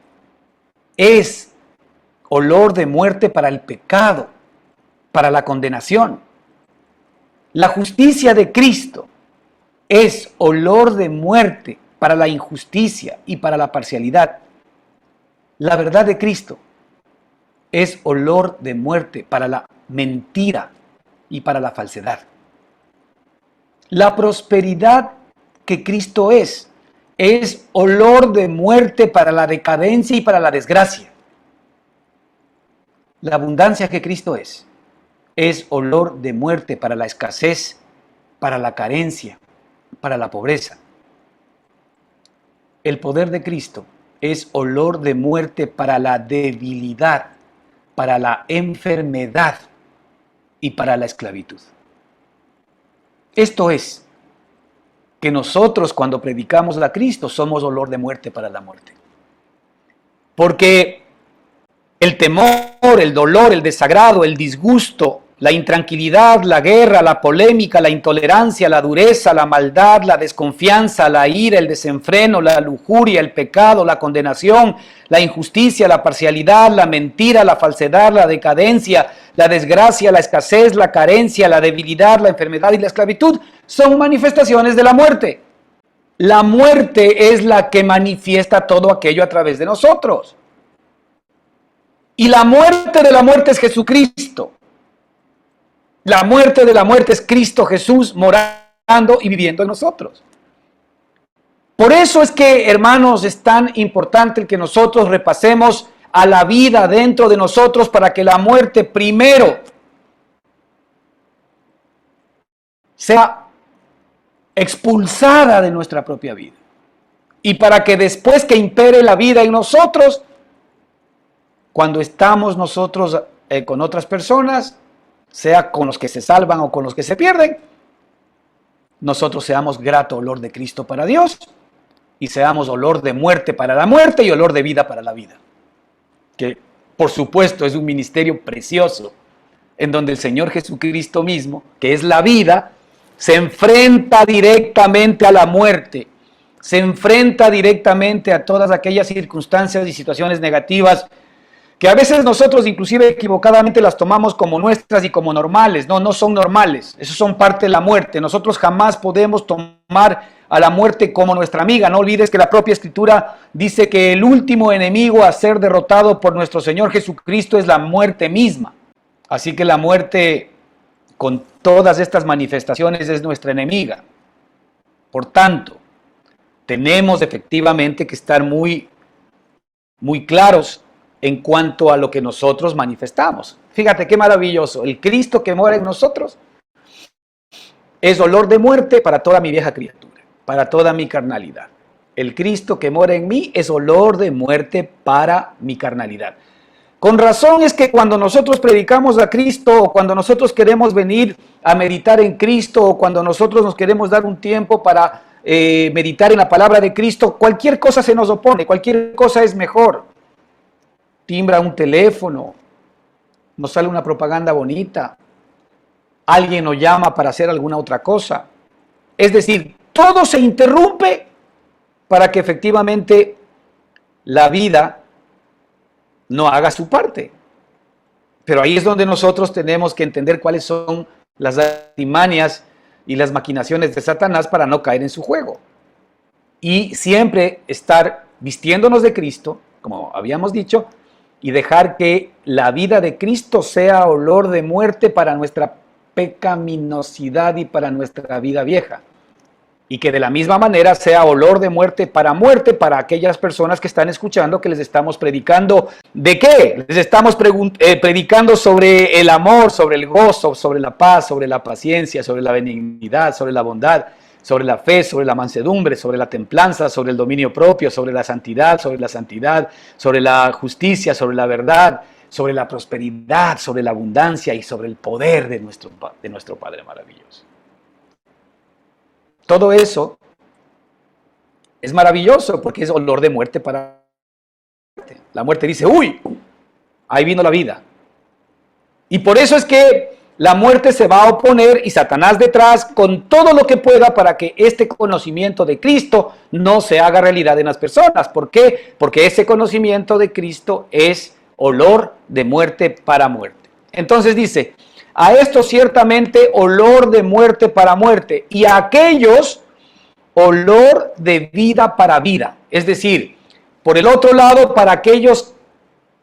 es olor de muerte para el pecado, para la condenación. La justicia de Cristo es olor de muerte para la injusticia y para la parcialidad. La verdad de Cristo es olor de muerte para la mentira y para la falsedad. La prosperidad que Cristo es olor de muerte para la decadencia y para la desgracia. La abundancia que Cristo es olor de muerte para la escasez, para la carencia, para la pobreza. El poder de Cristo es olor de muerte para la debilidad, para la enfermedad y para la esclavitud. Esto es, que nosotros cuando predicamos a Cristo somos olor de muerte para la muerte. Porque el temor, el dolor, el desagrado, el disgusto, la intranquilidad, la guerra, la polémica, la intolerancia, la dureza, la maldad, la desconfianza, la ira, el desenfreno, la lujuria, el pecado, la condenación, la injusticia, la parcialidad, la mentira, la falsedad, la decadencia, la desgracia, la escasez, la carencia, la debilidad, la enfermedad y la esclavitud son manifestaciones de la muerte. La muerte es la que manifiesta todo aquello a través de nosotros. Y la muerte de la muerte es Jesucristo. La muerte de la muerte es Cristo Jesús morando y viviendo en nosotros. Por eso es que, hermanos, es tan importante el que nosotros repasemos a la vida dentro de nosotros para que la muerte primero sea expulsada de nuestra propia vida. Y para que después que impere la vida en nosotros, cuando estamos nosotros con otras personas, sea con los que se salvan o con los que se pierden, nosotros seamos grato olor de Cristo para Dios y seamos olor de muerte para la muerte y olor de vida para la vida. Que por supuesto es un ministerio precioso en donde el Señor Jesucristo mismo, que es la vida, se enfrenta directamente a la muerte, se enfrenta directamente a todas aquellas circunstancias y situaciones negativas que a veces nosotros inclusive equivocadamente las tomamos como nuestras y como normales. No, no son normales, eso son parte de la muerte. Nosotros jamás podemos tomar a la muerte como nuestra amiga. No olvides que la propia Escritura dice que el último enemigo a ser derrotado por nuestro Señor Jesucristo es la muerte misma. Así que la muerte, con todas estas manifestaciones, es nuestra enemiga. Por tanto, tenemos efectivamente que estar muy claros en cuanto a lo que nosotros manifestamos. Fíjate qué maravilloso. El Cristo que mora en nosotros es olor de muerte para toda mi vieja criatura, para toda mi carnalidad. El Cristo que mora en mí es olor de muerte para mi carnalidad. Con razón es que cuando nosotros predicamos a Cristo, o cuando nosotros queremos venir a meditar en Cristo, o cuando nosotros nos queremos dar un tiempo para meditar en la palabra de Cristo, cualquier cosa se nos opone, cualquier cosa es mejor. Timbra un teléfono, nos sale una propaganda bonita, alguien nos llama para hacer alguna otra cosa. Es decir, todo se interrumpe para que efectivamente la vida no haga su parte. Pero ahí es donde nosotros tenemos que entender cuáles son las artimañas y las maquinaciones de Satanás para no caer en su juego. Y siempre estar vistiéndonos de Cristo, como habíamos dicho, y dejar que la vida de Cristo sea olor de muerte para nuestra pecaminosidad y para nuestra vida vieja. y que de la misma manera sea olor de muerte para aquellas personas que están escuchando, que les estamos predicando. ¿De qué? Les estamos predicando sobre el amor, sobre el gozo, sobre la paz, sobre la paciencia, sobre la benignidad, sobre la bondad, sobre la fe, sobre la mansedumbre, sobre la templanza, sobre el dominio propio, sobre la santidad, sobre la justicia, sobre la verdad, sobre la prosperidad, sobre la abundancia y sobre el poder de nuestro Padre maravilloso. Todo eso es maravilloso porque es olor de muerte para muerte. La muerte dice, uy, ahí vino la vida. Y por eso es que la muerte se va a oponer y Satanás detrás con todo lo que pueda para que este conocimiento de Cristo no se haga realidad en las personas. ¿Por qué? Porque ese conocimiento de Cristo es olor de muerte para muerte. Entonces dice, a esto ciertamente olor de muerte para muerte y a aquellos olor de vida para vida. Es decir, por el otro lado, para aquellos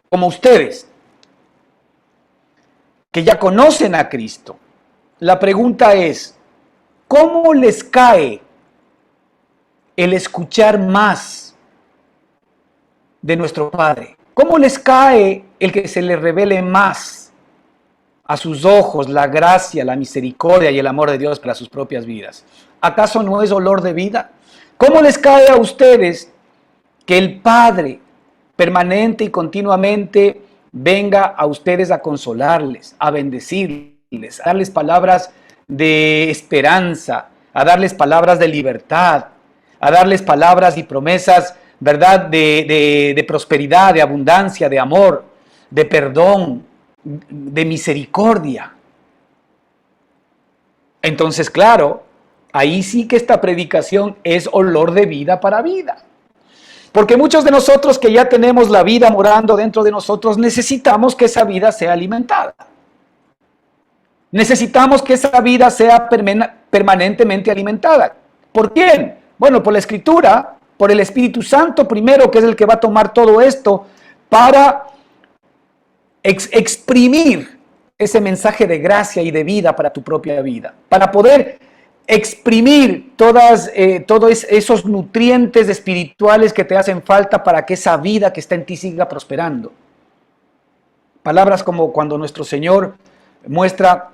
como ustedes, que ya conocen a Cristo, la pregunta es, ¿cómo les cae el escuchar más de nuestro Padre? ¿Cómo les cae el que se les revele más a sus ojos la gracia, la misericordia y el amor de Dios para sus propias vidas? ¿Acaso no es olor de vida? ¿Cómo les cae a ustedes que el Padre permanente y continuamente venga a ustedes a consolarles, a bendecirles, a darles palabras de esperanza, a darles palabras de libertad, a darles palabras y promesas, ¿verdad?, de prosperidad, de abundancia, de amor, de perdón, de misericordia? Entonces, claro, ahí sí que esta predicación es olor de vida para vida. Porque muchos de nosotros que ya tenemos la vida morando dentro de nosotros, necesitamos que esa vida sea alimentada. Necesitamos que esa vida sea permanentemente alimentada. ¿Por quién? Bueno, por la Escritura, por el Espíritu Santo primero, que es el que va a tomar todo esto para exprimir ese mensaje de gracia y de vida para tu propia vida. Para poder exprimir todos esos nutrientes espirituales que te hacen falta para que esa vida que está en ti siga prosperando. Palabras como cuando nuestro Señor muestra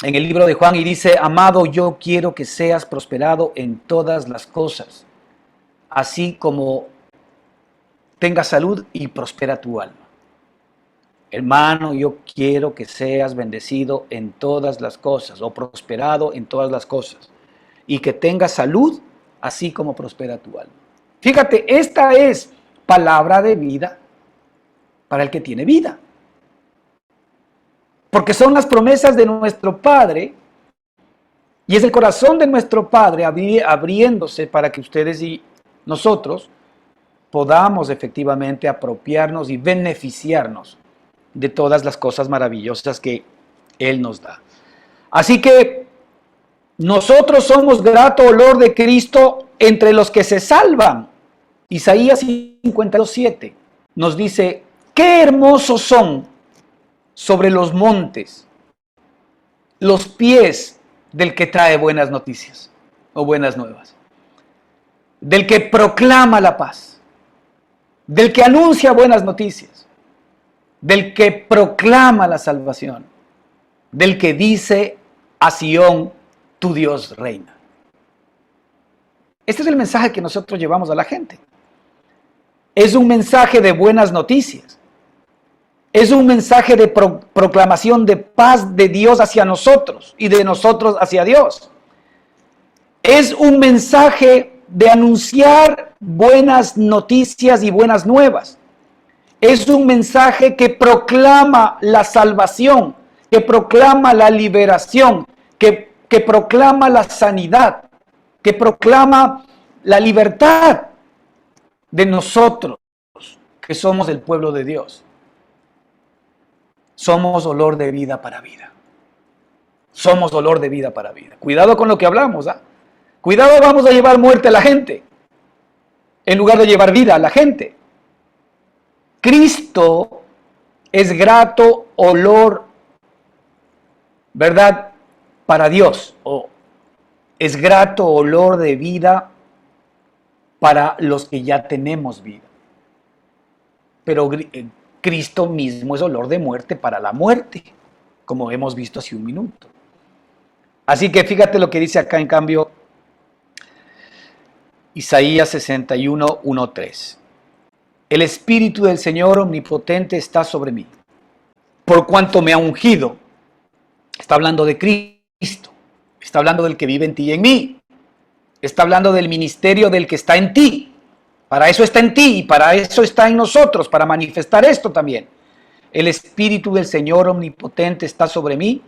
en el libro de Juan y dice, amado, yo quiero que seas prosperado en todas las cosas, así como tengas salud y prospera tu alma. Hermano, yo quiero que seas bendecido en todas las cosas o prosperado en todas las cosas y que tengas salud así como prospera tu alma. Fíjate, esta es palabra de vida para el que tiene vida. Porque son las promesas de nuestro Padre y es el corazón de nuestro Padre abriéndose para que ustedes y nosotros podamos efectivamente apropiarnos y beneficiarnos de todas las cosas maravillosas que Él nos da. Así que nosotros somos grato olor de Cristo entre los que se salvan. Isaías 52:7 nos dice, qué hermosos son sobre los montes los pies del que trae buenas noticias o buenas nuevas, del que proclama la paz, del que anuncia buenas noticias, del que proclama la salvación, del que dice a Sión, tu Dios reina. Este es el mensaje que nosotros llevamos a la gente. Es un mensaje de buenas noticias. Es un mensaje de proclamación de paz de Dios hacia nosotros y de nosotros hacia Dios. Es un mensaje de anunciar buenas noticias y buenas nuevas. Es un mensaje que proclama la salvación, que proclama la liberación, que proclama la sanidad, que proclama la libertad de nosotros, que somos el pueblo de Dios. Somos olor de vida para vida. Somos olor de vida para vida. Cuidado con lo que hablamos, ¿ah? Cuidado, vamos a llevar muerte a la gente, en lugar de llevar vida a la gente. Cristo es grato olor, ¿verdad?, para Dios, o es grato olor de vida para los que ya tenemos vida. Pero Cristo mismo es olor de muerte para la muerte, como hemos visto hace un minuto. Así que fíjate lo que dice acá en cambio Isaías 61, 1, 3. El Espíritu del Señor omnipotente está sobre mí, por cuanto me ha ungido. Está hablando de Cristo, está hablando del que vive en ti y en mí, está hablando del ministerio del que está en ti. Para eso está en ti y para eso está en nosotros, para manifestar esto también. El Espíritu del Señor omnipotente está sobre mí,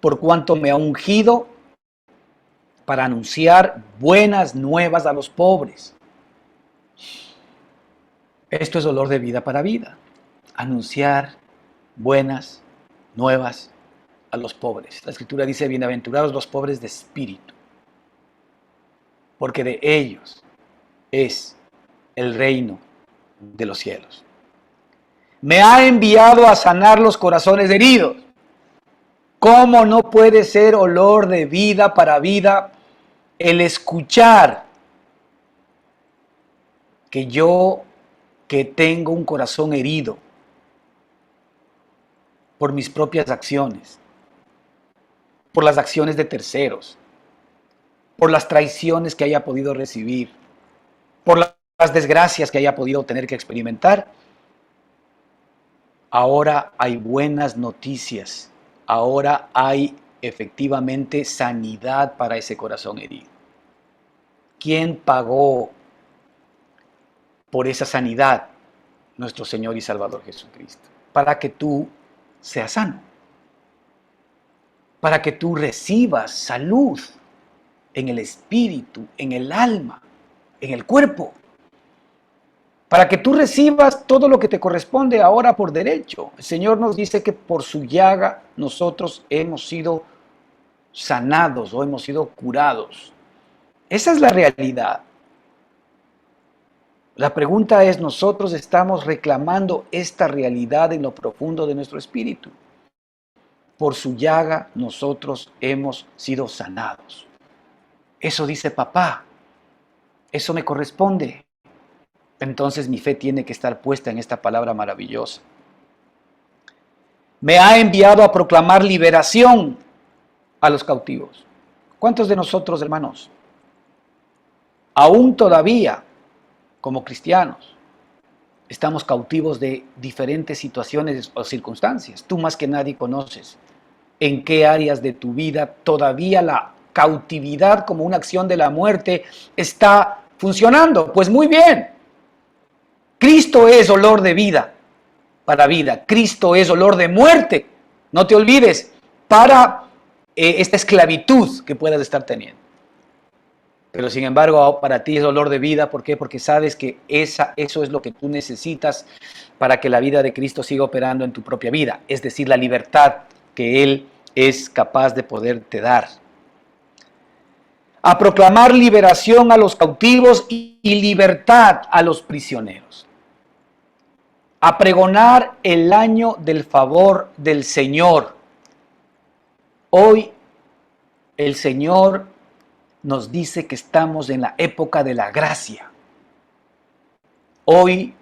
por cuanto me ha ungido para anunciar buenas nuevas a los pobres. Esto es olor de vida para vida. Anunciar buenas nuevas a los pobres. La Escritura dice, bienaventurados los pobres de espíritu, porque de ellos es el reino de los cielos. Me ha enviado a sanar los corazones heridos. ¿Cómo no puede ser olor de vida para vida el escuchar que yo, que tengo un corazón herido por mis propias acciones, por las acciones de terceros, por las traiciones que haya podido recibir, por las desgracias que haya podido tener que experimentar? Ahora hay buenas noticias, ahora hay efectivamente sanidad para ese corazón herido. ¿Quién pagó por esa sanidad? Nuestro Señor y Salvador Jesucristo, para que tú seas sano, para que tú recibas salud en el espíritu, en el alma, en el cuerpo, para que tú recibas todo lo que te corresponde ahora por derecho. El Señor nos dice que por su llaga nosotros hemos sido sanados o hemos sido curados. Esa es la realidad. La pregunta es, ¿nosotros estamos reclamando esta realidad en lo profundo de nuestro espíritu? Por su llaga nosotros hemos sido sanados. Eso dice papá. Eso me corresponde. Entonces mi fe tiene que estar puesta en esta palabra maravillosa. Me ha enviado a proclamar liberación a los cautivos. ¿Cuántos de nosotros, hermanos, aún todavía, como cristianos, estamos cautivos de diferentes situaciones o circunstancias? Tú más que nadie conoces en qué áreas de tu vida todavía la cautividad como una acción de la muerte está funcionando. Pues muy bien. Cristo es olor de vida para vida. Cristo es olor de muerte, no te olvides, para esta esclavitud que puedas estar teniendo. Pero sin embargo, para ti es olor de vida. ¿Por qué? Porque sabes que eso es lo que tú necesitas para que la vida de Cristo siga operando en tu propia vida. Es decir, la libertad que Él es capaz de poderte dar. A proclamar liberación a los cautivos y libertad a los prisioneros. A pregonar el año del favor del Señor. Hoy el Señor nos dice que estamos en la época de la gracia. Hoy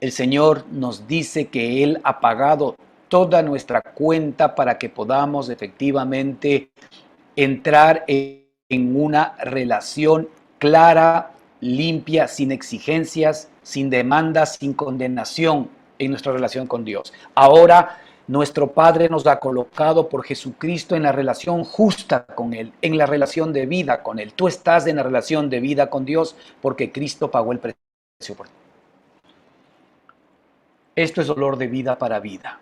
el Señor nos dice que Él ha pagado toda nuestra cuenta para que podamos efectivamente entrar en una relación clara, limpia, sin exigencias, sin demandas, sin condenación en nuestra relación con Dios. Ahora nuestro Padre nos ha colocado por Jesucristo en la relación justa con Él, en la relación de vida con Él. Tú estás en la relación de vida con Dios porque Cristo pagó el precio por ti. Esto es olor de vida para vida.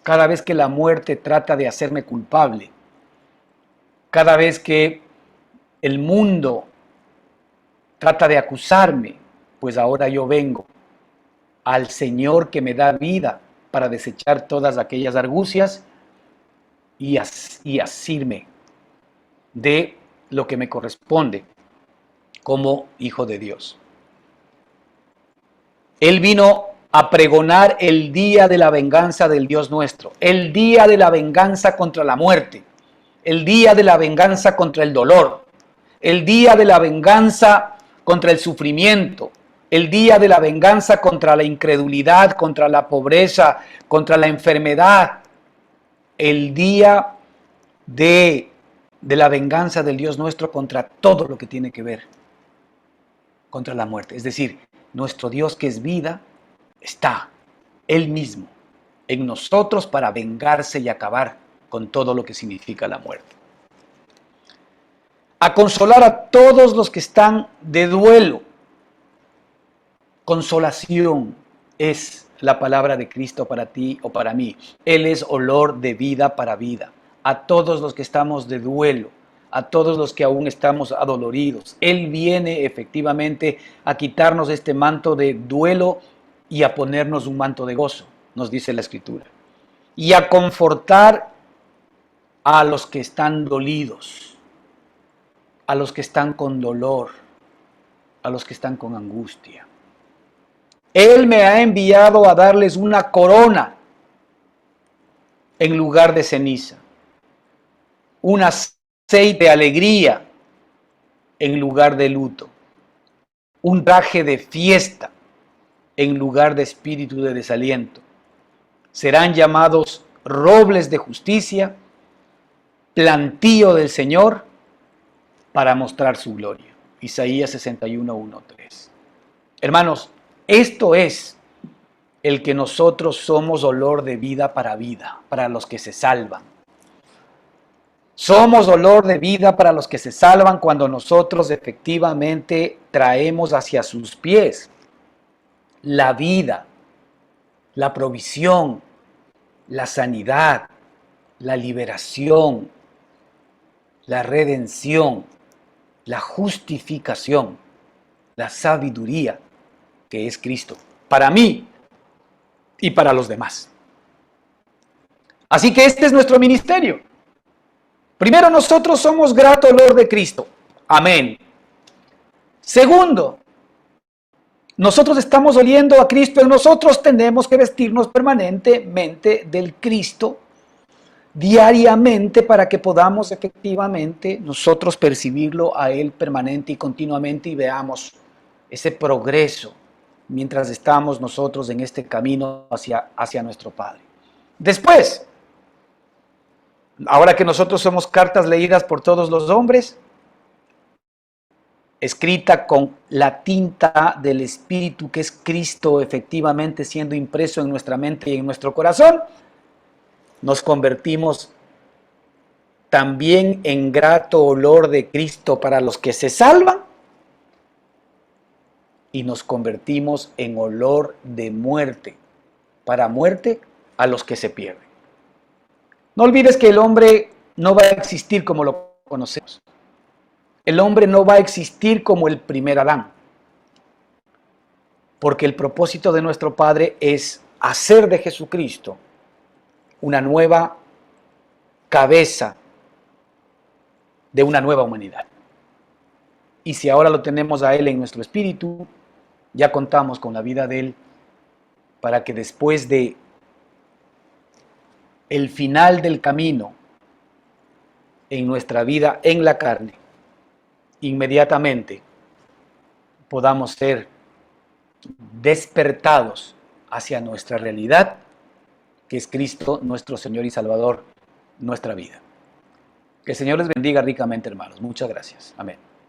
Cada vez que la muerte trata de hacerme culpable, cada vez que el mundo trata de acusarme, pues ahora yo vengo al Señor que me da vida para desechar todas aquellas argucias y asirme de lo que me corresponde como hijo de Dios. Él vino a pregonar el día de la venganza del Dios nuestro, el día de la venganza contra la muerte. el día de la venganza contra el dolor, el día de la venganza contra el sufrimiento, el día de la venganza contra la incredulidad, contra la pobreza, contra la enfermedad, el día de la venganza del Dios nuestro contra todo lo que tiene que ver contra la muerte. Es decir, nuestro Dios que es vida, está Él mismo en nosotros para vengarse y acabar con todo lo que significa la muerte. A consolar a todos los que están de duelo. Consolación es la palabra de Cristo para ti o para mí. Él es olor de vida para vida. A todos los que estamos de duelo, a todos los que aún estamos adoloridos. Él viene efectivamente a quitarnos este manto de duelo y a ponernos un manto de gozo, nos dice la Escritura. Y a confortar a los que están dolidos, a los que están con dolor, a los que están con angustia. Él me ha enviado a darles una corona en lugar de ceniza, un aceite de alegría en lugar de luto, un traje de fiesta en lugar de espíritu de desaliento. Serán llamados robles de justicia, plantío del Señor para mostrar su gloria. Isaías 61, 1, 3. Hermanos, esto es el que nosotros somos olor de vida, para los que se salvan. Somos olor de vida para los que se salvan cuando nosotros efectivamente traemos hacia sus pies la vida, la provisión, la sanidad, la liberación, la redención, la justificación, la sabiduría que es Cristo, para mí y para los demás. Así que este es nuestro ministerio. Primero, nosotros somos grato olor de Cristo. Amén. Segundo, nosotros estamos oliendo a Cristo, y nosotros tenemos que vestirnos permanentemente del Cristo diariamente para que podamos efectivamente nosotros percibirlo a Él permanente y continuamente y veamos ese progreso mientras estamos nosotros en este camino hacia nuestro Padre. Después, ahora que nosotros somos cartas leídas por todos los hombres, escrita con la tinta del Espíritu, que es Cristo efectivamente siendo impreso en nuestra mente y en nuestro corazón, nos convertimos también en grato olor de Cristo para los que se salvan y nos convertimos en olor de muerte, para muerte a los que se pierden. No olvides que el hombre no va a existir como lo conocemos. El hombre no va a existir como el primer Adán, porque el propósito de nuestro Padre es hacer de Jesucristo una nueva cabeza de una nueva humanidad. Y si ahora lo tenemos a Él en nuestro espíritu, ya contamos con la vida de Él para que después de el final del camino en nuestra vida en la carne, inmediatamente podamos ser despertados hacia nuestra realidad, que es Cristo, nuestro Señor y Salvador, nuestra vida. Que el Señor les bendiga ricamente, hermanos. Muchas gracias. Amén.